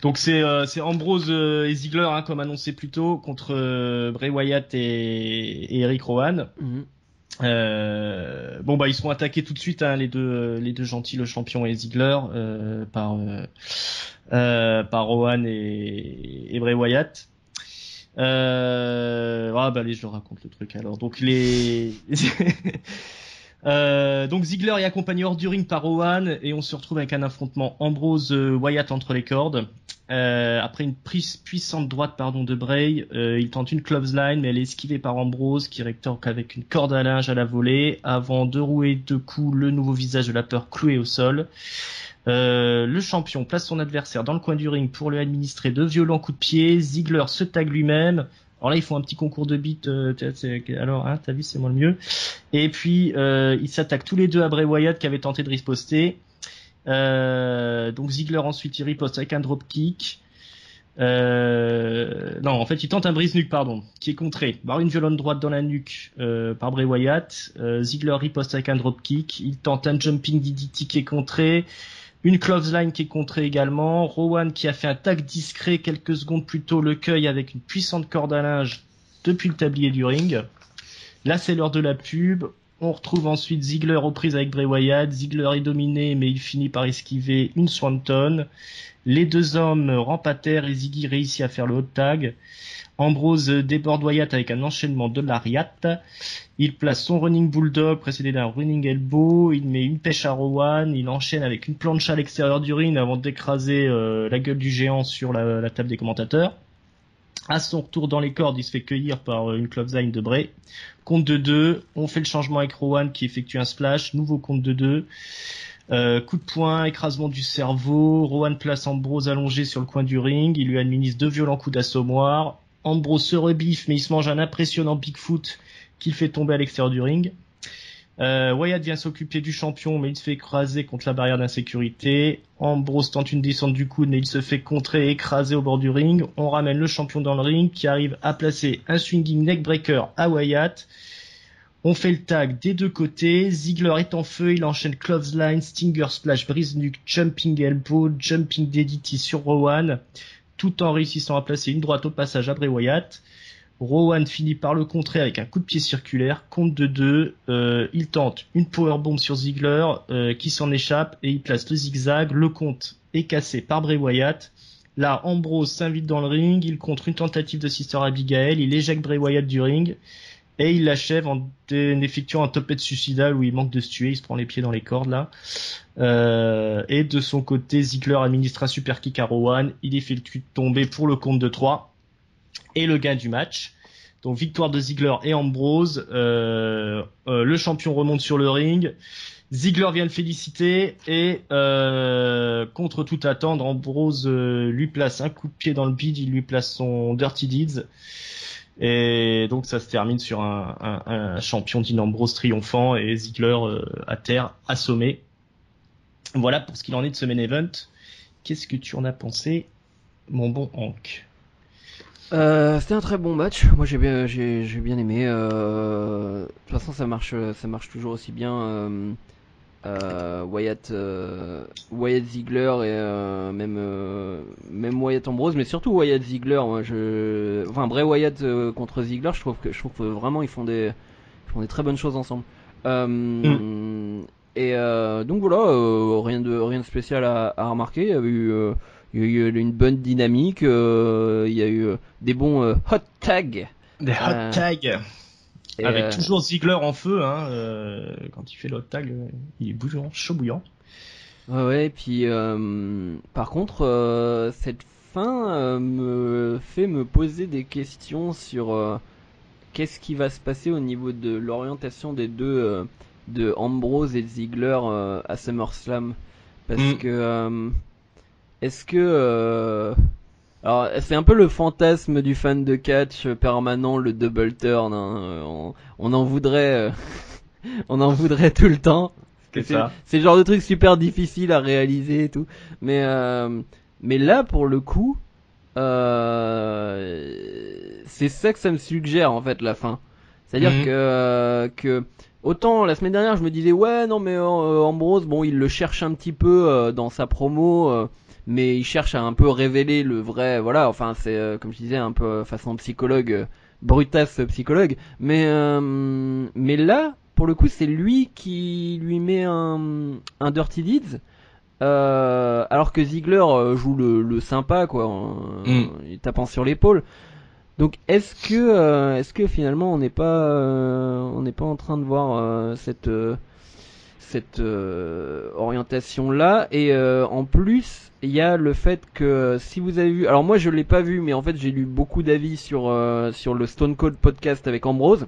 Donc c'est Ambrose et Ziggler, hein, comme annoncé plus tôt, contre Bray Wyatt et Eric Rowan. Ils seront attaqués tout de suite, hein, les deux gentils, le champion et Ziggler, par Rowan et Bray Wyatt. Allez, je raconte le truc alors. Donc donc Ziggler est accompagné hors du ring par Rowan et on se retrouve avec un affrontement Ambrose Wyatt entre les cordes. Après une prise puissante droite de Bray, il tente une clothesline mais elle est esquivée par Ambrose qui rétorque avec une corde à linge à la volée avant de rouer de coups le nouveau visage de la peur cloué au sol. Le champion place son adversaire dans le coin du ring pour lui administrer de violents coups de pied. Ziggler se tag lui-même. Alors là, ils font un petit concours de beats. Alors, hein, t'as vu, c'est moi le mieux. Et puis, ils s'attaquent tous les deux à Bray Wyatt qui avait tenté de riposter. Donc Ziggler ensuite, il riposte avec un dropkick. En fait, il tente un brise-nuque, qui est contré par une violente droite dans la nuque par Bray Wyatt. Ziggler riposte avec un dropkick. Il tente un jumping DDT qui est contré. Une clothesline qui est contrée également. Rowan qui a fait un tag discret quelques secondes plus tôt le cueille avec une puissante corde à linge depuis le tablier du ring. Là, c'est l'heure de la pub. On retrouve ensuite Ziggler aux prises avec Bray Wyatt. Ziggler est dominé, mais il finit par esquiver une swanton. Les deux hommes rampent à terre et Ziggy réussit à faire le hot tag. Ambrose déborde Wyatt avec un enchaînement de lariat. Il place son running bulldog précédé d'un running elbow. Il met une pêche à Rowan. Il enchaîne avec une plancha à l'extérieur du ring avant d'écraser la gueule du géant sur la table des commentateurs. À son retour dans les cordes, il se fait cueillir par une clothesline de Bray. Compte de 2. On fait le changement avec Rowan qui effectue un splash. Nouveau compte de 2. Coup de poing, écrasement du cerveau. Rowan place Ambrose allongé sur le coin du ring. Il lui administre 2 violents coups d'assommoir. Ambrose se rebiffe, mais il se mange un impressionnant Bigfoot qu'il fait tomber à l'extérieur du ring. Wyatt vient s'occuper du champion, mais il se fait écraser contre la barrière d'insécurité. Ambrose tente une descente du coude, mais il se fait contrer et écraser au bord du ring. On ramène le champion dans le ring, qui arrive à placer un swinging neckbreaker à Wyatt. On fait le tag des deux côtés. Ziggler est en feu, il enchaîne clothesline, stinger splash, brise nuque, jumping elbow, jumping DDT sur Rowan, tout en réussissant à placer une droite au passage à Bray Wyatt. Rowan finit par le contrer avec un coup de pied circulaire, compte de 2. Il tente une powerbomb sur Ziggler qui s'en échappe et il place le zigzag. Le compte est cassé par Bray Wyatt. Là, Ambrose s'invite dans le ring, il contre une tentative de Sister Abigail, il éjecte Bray Wyatt du ring et il l'achève en effectuant un topette suicidal où il manque de se tuer, il se prend les pieds dans les cordes là. Et de son côté, Ziggler administre un super kick à Rowan, il effectue tomber pour le compte de 3 et le gain du match. Donc victoire de Ziggler et Ambrose. Le champion remonte sur le ring. Ziggler vient le féliciter et contre toute attente, Ambrose lui place un coup de pied dans le bide, il lui place son Dirty Deeds. Et donc ça se termine sur un champion Dean Ambrose triomphant et Ziggler à terre, assommé. Voilà pour ce qu'il en est de ce main event. Qu'est-ce que tu en as pensé, mon bon Hank? C'était un très bon match. Moi j'ai bien aimé. De toute façon ça marche toujours aussi bien. Wyatt Ziggler et même Wyatt Ambrose, mais surtout Wyatt Ziggler. Bray Wyatt contre Ziggler, je trouve que vraiment ils font des très bonnes choses ensemble. Et donc voilà, rien de spécial à remarquer. Il y a eu une bonne dynamique. Il y a eu des bons hot tags. Des hot tags. Avec toujours Ziggler en feu, quand il fait le hot tag, il est bouillant, chaud bouillant. Ouais, et puis par contre, cette fin me fait me poser des questions sur qu'est-ce qui va se passer au niveau de l'orientation des deux de Ambrose et de Ziggler à SummerSlam, parce que est-ce que alors c'est un peu le fantasme du fan de catch permanent, le double turn, hein. On en voudrait on en voudrait tout le temps. C'est le genre de truc super difficile à réaliser et tout. Mais là pour le coup, c'est ça que ça me suggère en fait la fin. C'est-à-dire que autant la semaine dernière je me disais ouais non mais Ambrose bon il le cherche un petit peu dans sa promo. Mais il cherche à un peu révéler le vrai, voilà, enfin c'est comme je disais un peu façon psychologue, brutasse psychologue, mais là pour le coup c'est lui qui lui met un Dirty Deeds, alors que Ziggler joue le sympa quoi, il tapant sur l'épaule. Donc est-ce que finalement on n'est pas en train de voir cette orientation là, et en plus il y a le fait que si vous avez vu, alors moi je l'ai pas vu mais en fait j'ai lu beaucoup d'avis sur le Stone Cold podcast avec Ambrose,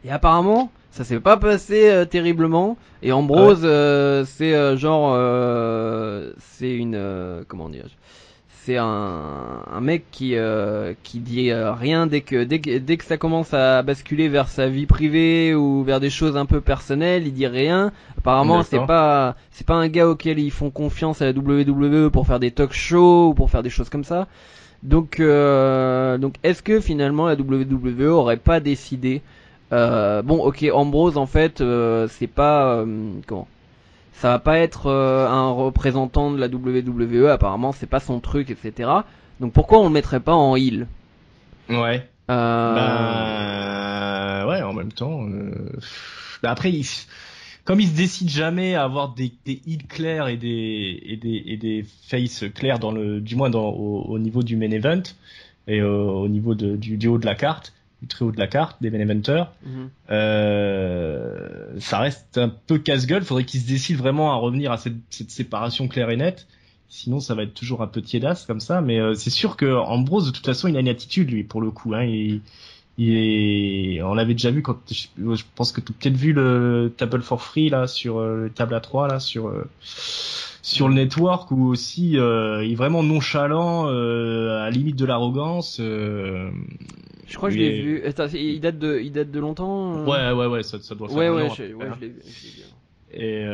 et apparemment ça s'est pas passé terriblement, et Ambrose c'est genre c'est une comment dire, c'est un mec qui dit rien dès que ça commence à basculer vers sa vie privée ou vers des choses un peu personnelles, il dit rien. Apparemment, c'est pas un gars auquel ils font confiance à la WWE pour faire des talk shows ou pour faire des choses comme ça. Donc est-ce que finalement la WWE aurait pas décidé bon, OK, Ambrose en fait c'est pas comment, ça va pas être un représentant de la WWE, apparemment c'est pas son truc, etc. Donc pourquoi on le mettrait pas en heel? Ouais. Ouais, en même temps. Après, comme il se décide jamais à avoir des heels clairs et des faces clairs du moins au niveau du main event et au niveau du haut de la carte, du très haut de la carte, des main eventers, ça reste un peu casse-gueule. Faudrait qu'il se décide vraiment à revenir à cette séparation claire et nette. Sinon, ça va être toujours un peu tiédasse comme ça. Mais c'est sûr que Ambrose, de toute façon, il a une attitude, lui, pour le coup. Hein, on l'avait déjà vu quand je pense que tu as peut-être vu le Table for Free là sur le table à 3 là sur le network, où aussi il est vraiment nonchalant, à la limite de l'arrogance. Je crois que je l'ai vu. Attends, il date de longtemps. Ouais, ça doit faire un an. Je l'ai vu. Et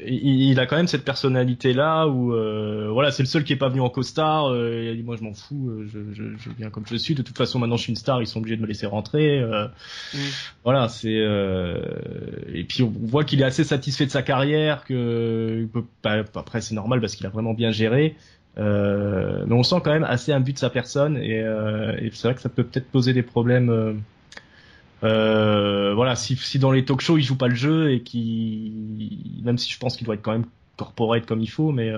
il a quand même cette personnalité là où voilà, c'est le seul qui est pas venu en costard. Il a dit moi je m'en fous, je viens comme je suis. De toute façon maintenant je suis une star, ils sont obligés de me laisser rentrer. Voilà, c'est et puis on voit qu'il est assez satisfait de sa carrière, que après c'est normal parce qu'il a vraiment bien géré. Mais on sent quand même assez imbu de sa personne, et c'est vrai que ça peut peut-être poser des problèmes. Voilà, si dans les talk shows il joue pas le jeu, et même si je pense qu'il doit être quand même corporate comme il faut, mais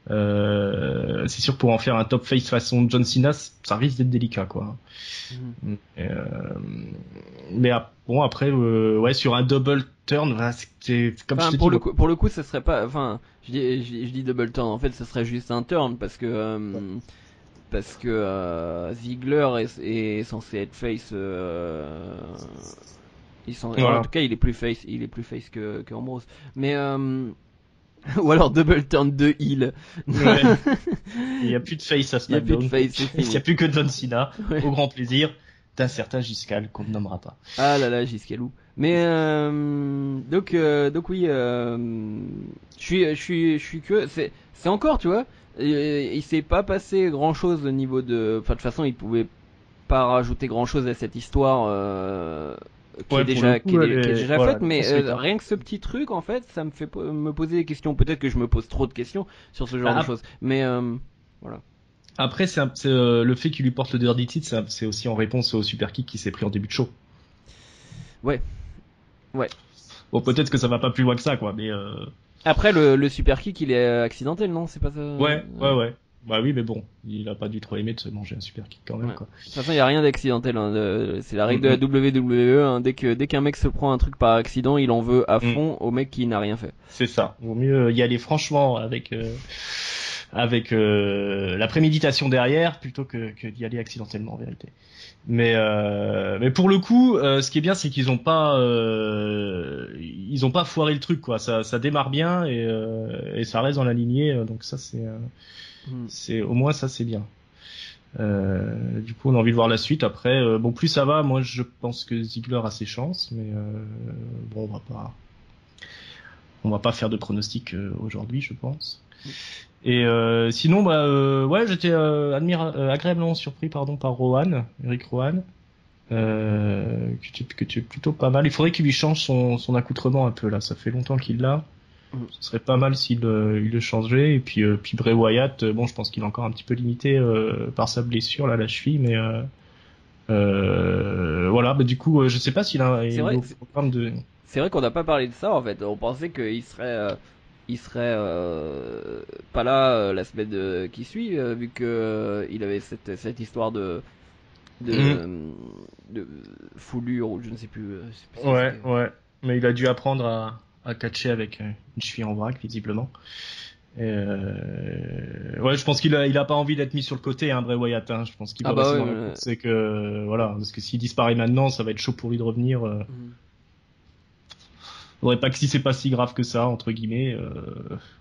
c'est sûr que pour en faire un top face façon John Cena, ça risque d'être délicat quoi. Mais bon après ouais, sur un double turn, voilà, c'est comme je te dis, pour le coup ça serait pas, enfin je dis double turn, en fait ça serait juste un turn parce que Ziggler est censé être face, voilà. En tout cas il est plus face que Ambrose, mais ou alors double turn de heel. Ouais. Il y a plus de face à SmackDown. Il y a plus que John Cena, au grand plaisir d'un certain Giscal qu'on ne nommera pas. Ah là là, Giscalou. Mais donc oui, je suis que c'est encore, tu vois, il s'est pas passé grand chose au niveau de, enfin de toute façon il pouvait pas rajouter grand chose à cette histoire qui est déjà faite, mais rien que ce petit truc en fait ça me fait me poser des questions. Peut-être que je me pose trop de questions sur ce genre de choses, mais voilà. Après c'est le fait qu'il lui porte le Dirty Deeds, c'est aussi en réponse au super kick qui s'est pris en début de show. Ouais. Bon, peut-être que ça va pas plus loin que ça quoi, mais après le super kick il est accidentel, non, c'est pas ça? Ouais. Bah oui, mais bon, il a pas dû trop aimer de se manger un super kick quand même quoi. De toute façon, il y a rien d'accidentel, hein. C'est la règle de la WWE, hein. Dès qu'un mec se prend un truc par accident, il en veut à fond au mec qui n'a rien fait. C'est ça. Vaut mieux y aller franchement avec avec la préméditation derrière plutôt que d'y aller accidentellement en vérité. Mais pour le coup, ce qui est bien, c'est qu'ils ont pas foiré le truc quoi. Ça démarre bien et ça reste dans la lignée. Donc ça c'est au moins ça c'est bien. Du coup, on a envie de voir la suite. Après, bon, plus ça va, moi je pense que Ziggler a ses chances, mais bon, on va pas faire de pronostics aujourd'hui, je pense. Et sinon, ouais, j'étais agréablement surpris, par Rowan, Eric Rowan, que tu es plutôt pas mal. Il faudrait qu'il lui change son accoutrement un peu là. Ça fait longtemps qu'il l'a. Ce serait pas mal s'il il le changeait. Et puis Bray Wyatt, bon, je pense qu'il est encore un petit peu limité par sa blessure là, à la cheville, mais voilà. Bah du coup, je sais pas s'il a au programme de. C'est vrai qu'on n'a pas parlé de ça en fait. On pensait qu'il serait pas là la semaine qui suit, vu que il avait cette histoire de foulure ou je ne sais plus. Ouais. Mais il a dû apprendre à catcher avec une cheville en vrac visiblement. Ouais, je pense qu'il a pas envie d'être mis sur le côté, hein, Bray Wyatt. Hein. Je pense qu'il va rester dans la course. C'est que voilà, parce que s'il disparaît maintenant, ça va être chaud pour lui de revenir. Faudrait pas que si c'est pas si grave que ça entre guillemets.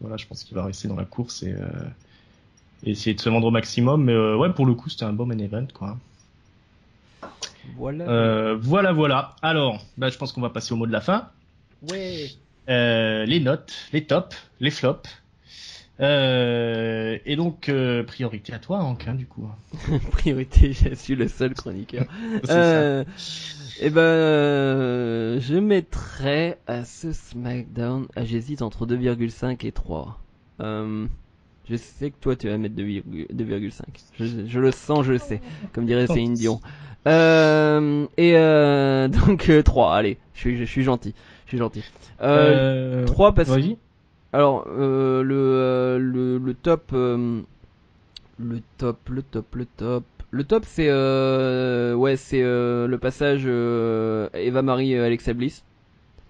Voilà, je pense qu'il va rester dans la course et essayer de se vendre au maximum. Mais ouais, pour le coup, c'était un bon main event quoi. Voilà. Alors, je pense qu'on va passer au mot de la fin. Ouais. Les notes, les tops, les flops. Et donc, priorité à toi, Hank, hein, du coup. Priorité, je suis le seul chroniqueur. Et je mettrais à ce SmackDown, j'hésite entre 2,5 et 3. Je sais que toi tu vas mettre 2,5. Je le sens, je le sais. Comme dirait Céline Dion. Donc 3, allez, je suis gentil. 3 parce que... Alors, le top... Le top, c'est le passage Eva Marie Alexa Bliss.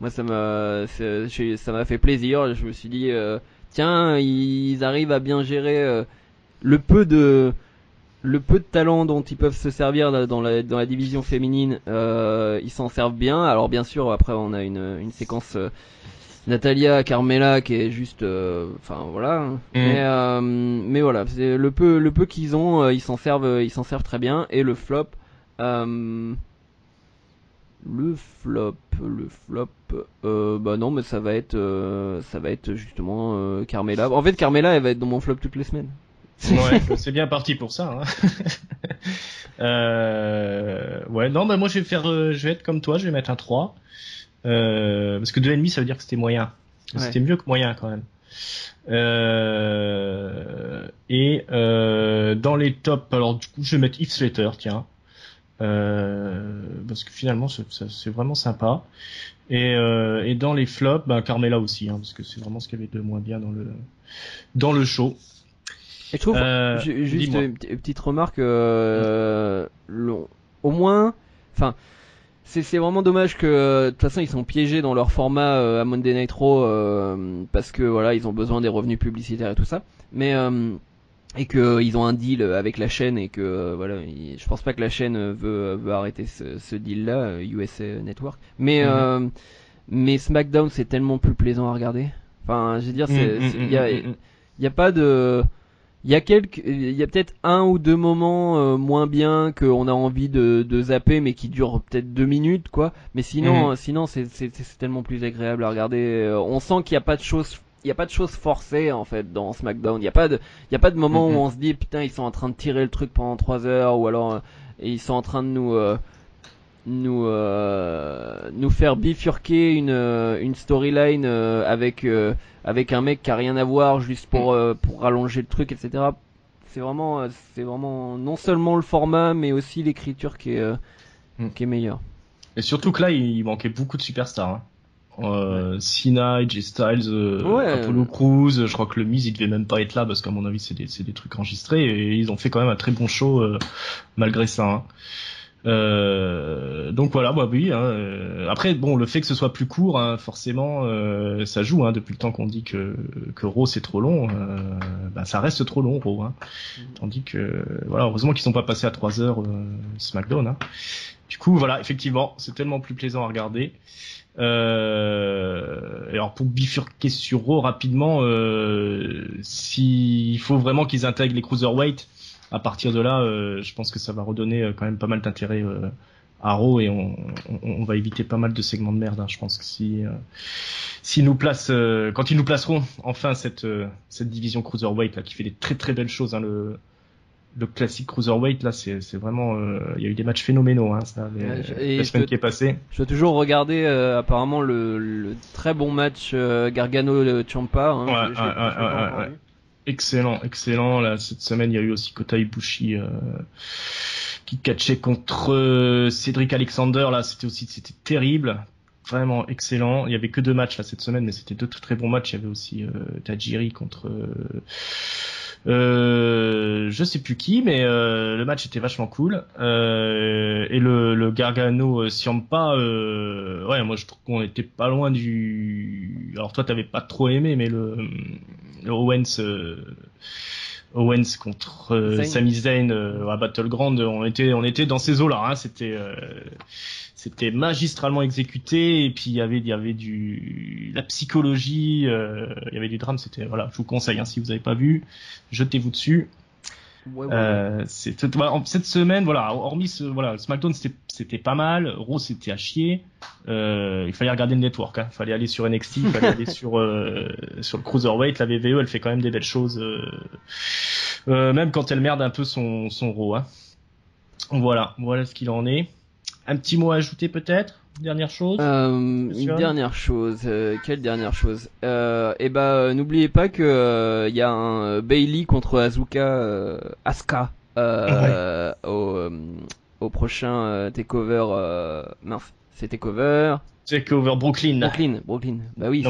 Moi, ça m'a fait plaisir. Je me suis dit, tiens, ils arrivent à bien gérer le peu de talent dont ils peuvent se servir dans la division féminine. Ils s'en servent bien. Alors bien sûr, après on a une séquence Natalia Carmella qui est juste, voilà. Mais voilà, c'est le peu qu'ils ont, ils s'en servent très bien. Et le flop, non, mais ça va être justement Carmella. En fait, Carmella, elle va être dans mon flop toutes les semaines. Ouais, c'est bien parti pour ça. Hein. Ouais, non, moi je vais être comme toi, je vais mettre un 3. Parce que 2,5 ça veut dire que c'était moyen. Ouais. C'était mieux que moyen quand même. Et dans les tops, alors du coup je vais mettre Heath Slater, tiens. Parce que finalement c'est vraiment sympa. Et dans les flops, Carmella aussi, hein, parce que c'est vraiment ce qu'il y avait de moins bien dans le show. Et je trouve, juste une petite remarque, au moins, enfin, c'est vraiment dommage que, de toute façon, ils sont piégés dans leur format à Monday Night Raw, parce que voilà, ils ont besoin des revenus publicitaires et tout ça, mais et que ils ont un deal avec la chaîne et que voilà, je pense pas que la chaîne veut arrêter ce deal-là, USA Network, mais SmackDown c'est tellement plus plaisant à regarder. Enfin, je veux dire, il y a pas de il y a peut-être un ou deux moments moins bien qu'on a envie de zapper, mais qui durent peut-être 2 minutes, quoi. Mais sinon, c'est tellement plus agréable à regarder. On sent qu'il y a pas de choses forcées en fait dans SmackDown. Il y a pas de moment où on se dit putain ils sont en train de tirer le truc pendant 3 heures, ou alors ils sont en train de nous faire bifurquer une storyline avec un mec qui a rien à voir juste pour rallonger le truc, etc. C'est vraiment non seulement le format mais aussi l'écriture qui est meilleure. Et surtout que là il manquait beaucoup de superstars. Hein. Cena, AJ Styles, Apollo Crews, je crois que le Miz il devait même pas être là parce qu'à mon avis c'est des trucs enregistrés, et ils ont fait quand même un très bon show malgré ça. Hein. Donc voilà, bah oui. Après, bon, le fait que ce soit plus court, hein, forcément, ça joue. Hein, depuis le temps qu'on dit que Raw c'est trop long, bah ça reste trop long, Raw. Hein. Tandis que voilà, heureusement qu'ils sont pas passés à 3 heures SmackDown. Hein. Du coup, voilà, effectivement, c'est tellement plus plaisant à regarder. Et alors pour bifurquer sur Raw rapidement, s'il faut vraiment qu'ils intègrent les cruiserweight, à partir de là, je pense que ça va redonner quand même pas mal d'intérêt à Raw et on va éviter pas mal de segments de merde. Hein. Je pense que s'ils nous placent, quand ils nous placeront enfin cette division cruiserweight là qui fait des très très belles choses, hein, le classique cruiserweight là, c'est vraiment, il y a eu des matchs phénoménaux, hein, ça, la semaine qui est passée. Je dois toujours regarder apparemment le très bon match Gargano-Ciampa. Hein, ouais. Excellent. Là, cette semaine, il y a eu aussi Kota Ibushi qui catchait contre Cedric Alexander. Là, c'était terrible, vraiment excellent. Il y avait que 2 matchs là cette semaine, mais c'était 2 très bons matchs. Il y avait aussi Tajiri contre je sais plus qui, mais le match était vachement cool. Et le Gargano Ciampa, ouais, moi je trouve qu'on était pas loin du. Alors toi t'avais pas trop aimé, mais le Owens contre Sami Zayn à Battleground, on était dans ces eaux-là. Hein, c'était magistralement exécuté, et puis il y avait la psychologie, il y avait du drame. C'était, voilà, je vous conseille, hein, si vous avez pas vu, jetez-vous dessus. Ouais. Cette semaine, voilà, hormis SmackDown c'était pas mal, Raw c'était à chier. Il fallait regarder le network, hein. Il fallait aller sur NXT, il fallait aller sur le Cruiserweight. La WWE elle fait quand même des belles choses, même quand elle merde un peu son Raw. Hein. Voilà ce qu'il en est. Un petit mot à ajouter peut-être? Dernière chose. Dernière chose. Quelle dernière chose? N'oubliez pas que il y a un Bayley contre Asuka au prochain Takeover. Mince, c'est Takeover. Takeover Brooklyn. Bah oui,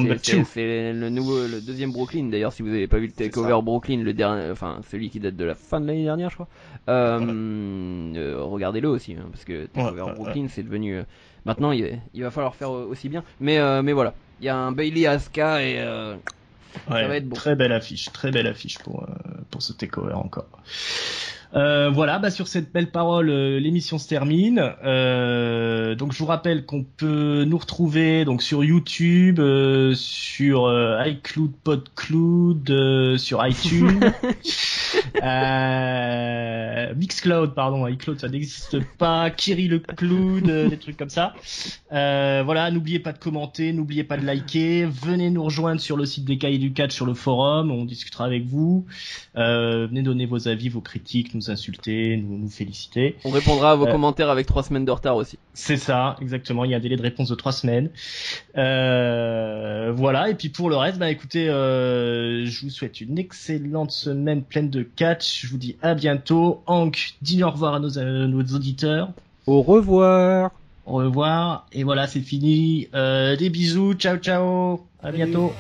c'est le deuxième Brooklyn. D'ailleurs, si vous n'avez pas vu le Takeover Brooklyn, le dernier, enfin celui qui date de la fin de l'année dernière, je crois. Regardez-le aussi, hein, parce que Takeover Brooklyn, c'est devenu. Maintenant, il va falloir faire aussi bien. Mais voilà, il y a un Bayley Asuka et ça va être bon. Très belle affiche pour ce Takeover encore. Voilà, bah sur cette belle parole, l'émission se termine. Donc je vous rappelle qu'on peut nous retrouver donc sur YouTube, sur iCloud, PodCloud, sur iTunes, Mixcloud, pardon, iCloud ça n'existe pas, Kiri le Cloud, des trucs comme ça. Voilà, n'oubliez pas de commenter, n'oubliez pas de liker, venez nous rejoindre sur le site des Cahiers du Catch sur le forum, on discutera avec vous. Venez donner vos avis, vos critiques, nous insulter, nous féliciter. On répondra à vos commentaires avec 3 semaines de retard aussi. C'est ça, exactement. Il y a un délai de réponse de 3 semaines. Voilà. Et puis pour le reste, bah écoutez, je vous souhaite une excellente semaine pleine de catch. Je vous dis à bientôt. Hank, dis au revoir à nos auditeurs. Au revoir. Au revoir. Et voilà, c'est fini. Des bisous. Ciao, ciao. À bientôt.